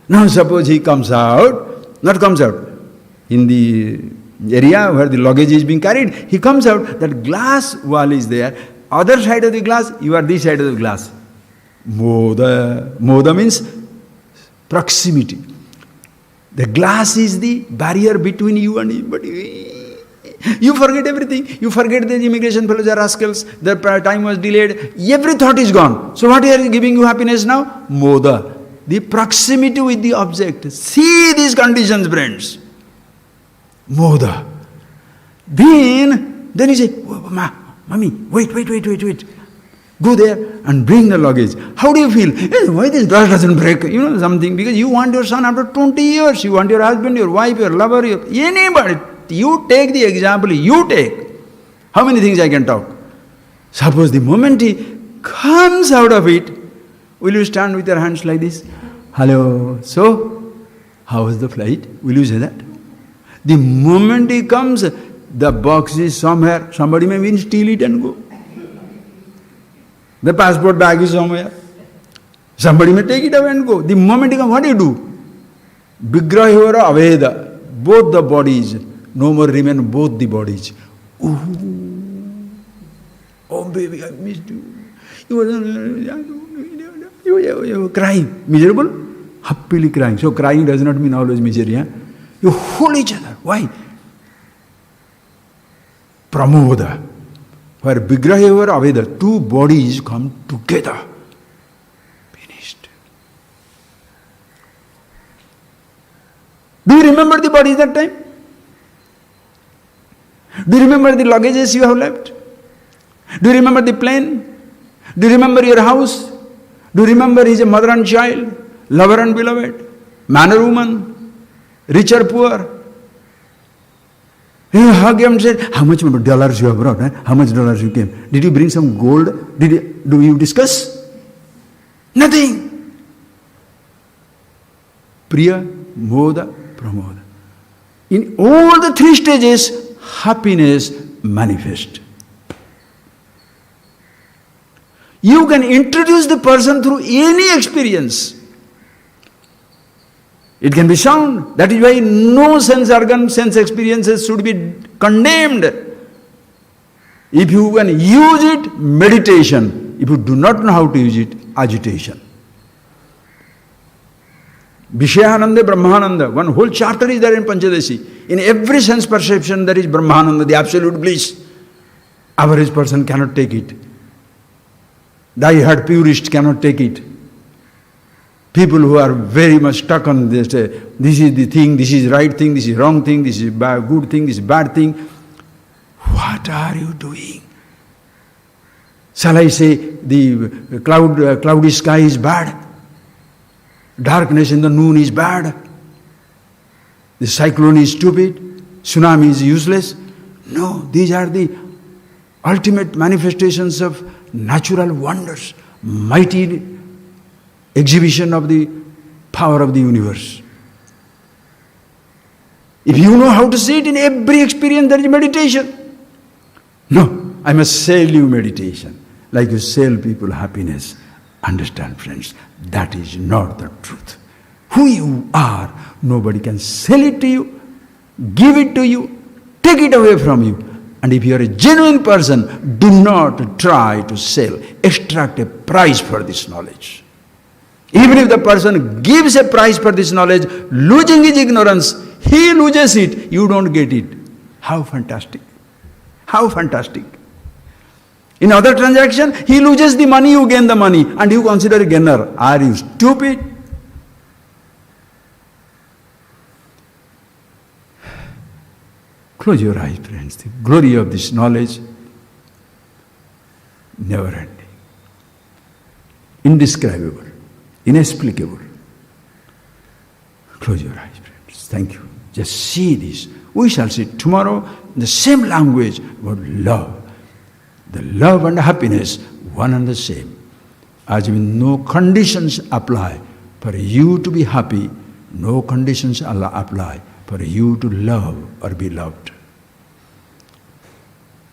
Now suppose he comes out, in the area where the luggage is being carried, he comes out, that glass wall is there, other side of the glass, you are this side of the glass. Moda means proximity. The glass is the barrier between you and him, but you forget everything. You forget the immigration fellows are rascals, the time was delayed, every thought is gone. So what is giving you happiness now? Moda, the proximity with the object. See these conditions, friends. Moda. Then you say, Mommy, wait. Go there and bring the luggage. How do you feel? Hey, why this glass doesn't break? You know something, because you want your son after 20 years, you want your husband, your wife, your lover, anybody. You take the example, you take. How many things I can talk? Suppose the moment he comes out of it, will you stand with your hands like this? Hello, so, how was the flight? Will you say that? The moment he comes, the box is somewhere, somebody may even steal it and go. The passport bag is somewhere. Somebody may take it away and go. The moment he comes, what do you do? Vigrahivara aveda. Both the bodies, no more remain both the bodies. Ooh. Oh baby, I missed you. You were crying. Miserable? Happily crying. So crying does not mean always misery. Huh? You hold each other. Why? Pramoda. Where Vigraha or Aveda, two bodies come together. Finished. Do you remember the bodies that time? Do you remember the luggages you have left? Do you remember the plane? Do you remember your house? Do you remember his mother and child, lover and beloved, man or woman, rich or poor? You hug him and said, how much dollars you have brought? How much dollars you came? Did you bring some gold? Do you discuss? Nothing. Priya, Moda, Pramoda. In all the three stages, happiness manifests. You can introduce the person through any experience. It can be sound. That is why no sense organ, sense experiences should be condemned. If you can use it, meditation. If you do not know how to use it, agitation. Vishayananda, Brahmananda. One whole chapter is there in Panchadasi. In every sense perception there is Brahmananda, the absolute bliss. Average person cannot take it. Die-hard purist cannot take it. People who are very much stuck on this, this is the thing, this is right thing, this is wrong thing, this is bad, good thing, this is bad thing. What are you doing? Shall I say the cloudy sky is bad? Darkness in the noon is bad? The cyclone is stupid? Tsunami is useless? No, these are the ultimate manifestations of natural wonders, mighty exhibition of the power of the universe. If you know how to see it in every experience, there is meditation. No, I must sell you meditation, like you sell people happiness. Understand, friends, that is not the truth. Who you are, nobody can sell it to you, give it to you, take it away from you. And if you are a genuine person, do not try to sell, extract a price for this knowledge. Even if the person gives a price for this knowledge, losing his ignorance, he loses it, you don't get it. How fantastic! How fantastic! In other transaction, he loses the money, you gain the money, and you consider a gainer. Are you stupid? Close your eyes, friends. The glory of this knowledge, never ending, indescribable, inexplicable. Close your eyes, friends. Thank you. Just see this. We shall see tomorrow in the same language about love. The love and happiness, one and the same. As if no conditions apply for you to be happy, no conditions apply for you to love or be loved.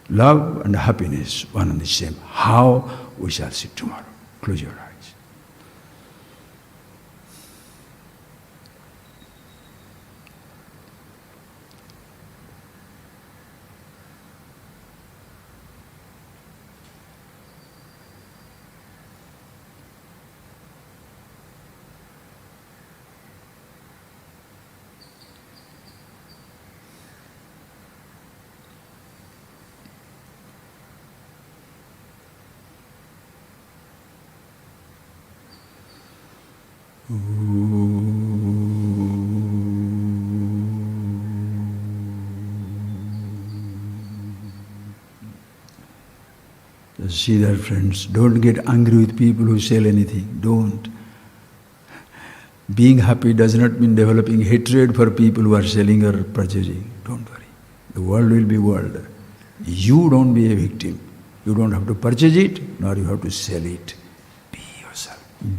Love and happiness, one and the same. How? We shall see tomorrow. Close your eyes. See that, friends, don't get angry with people who sell anything. Don't. Being happy does not mean developing hatred for people who are selling or purchasing. Don't worry. The world will be world. You don't be a victim. You don't have to purchase it, nor you have to sell it. Be yourself. Be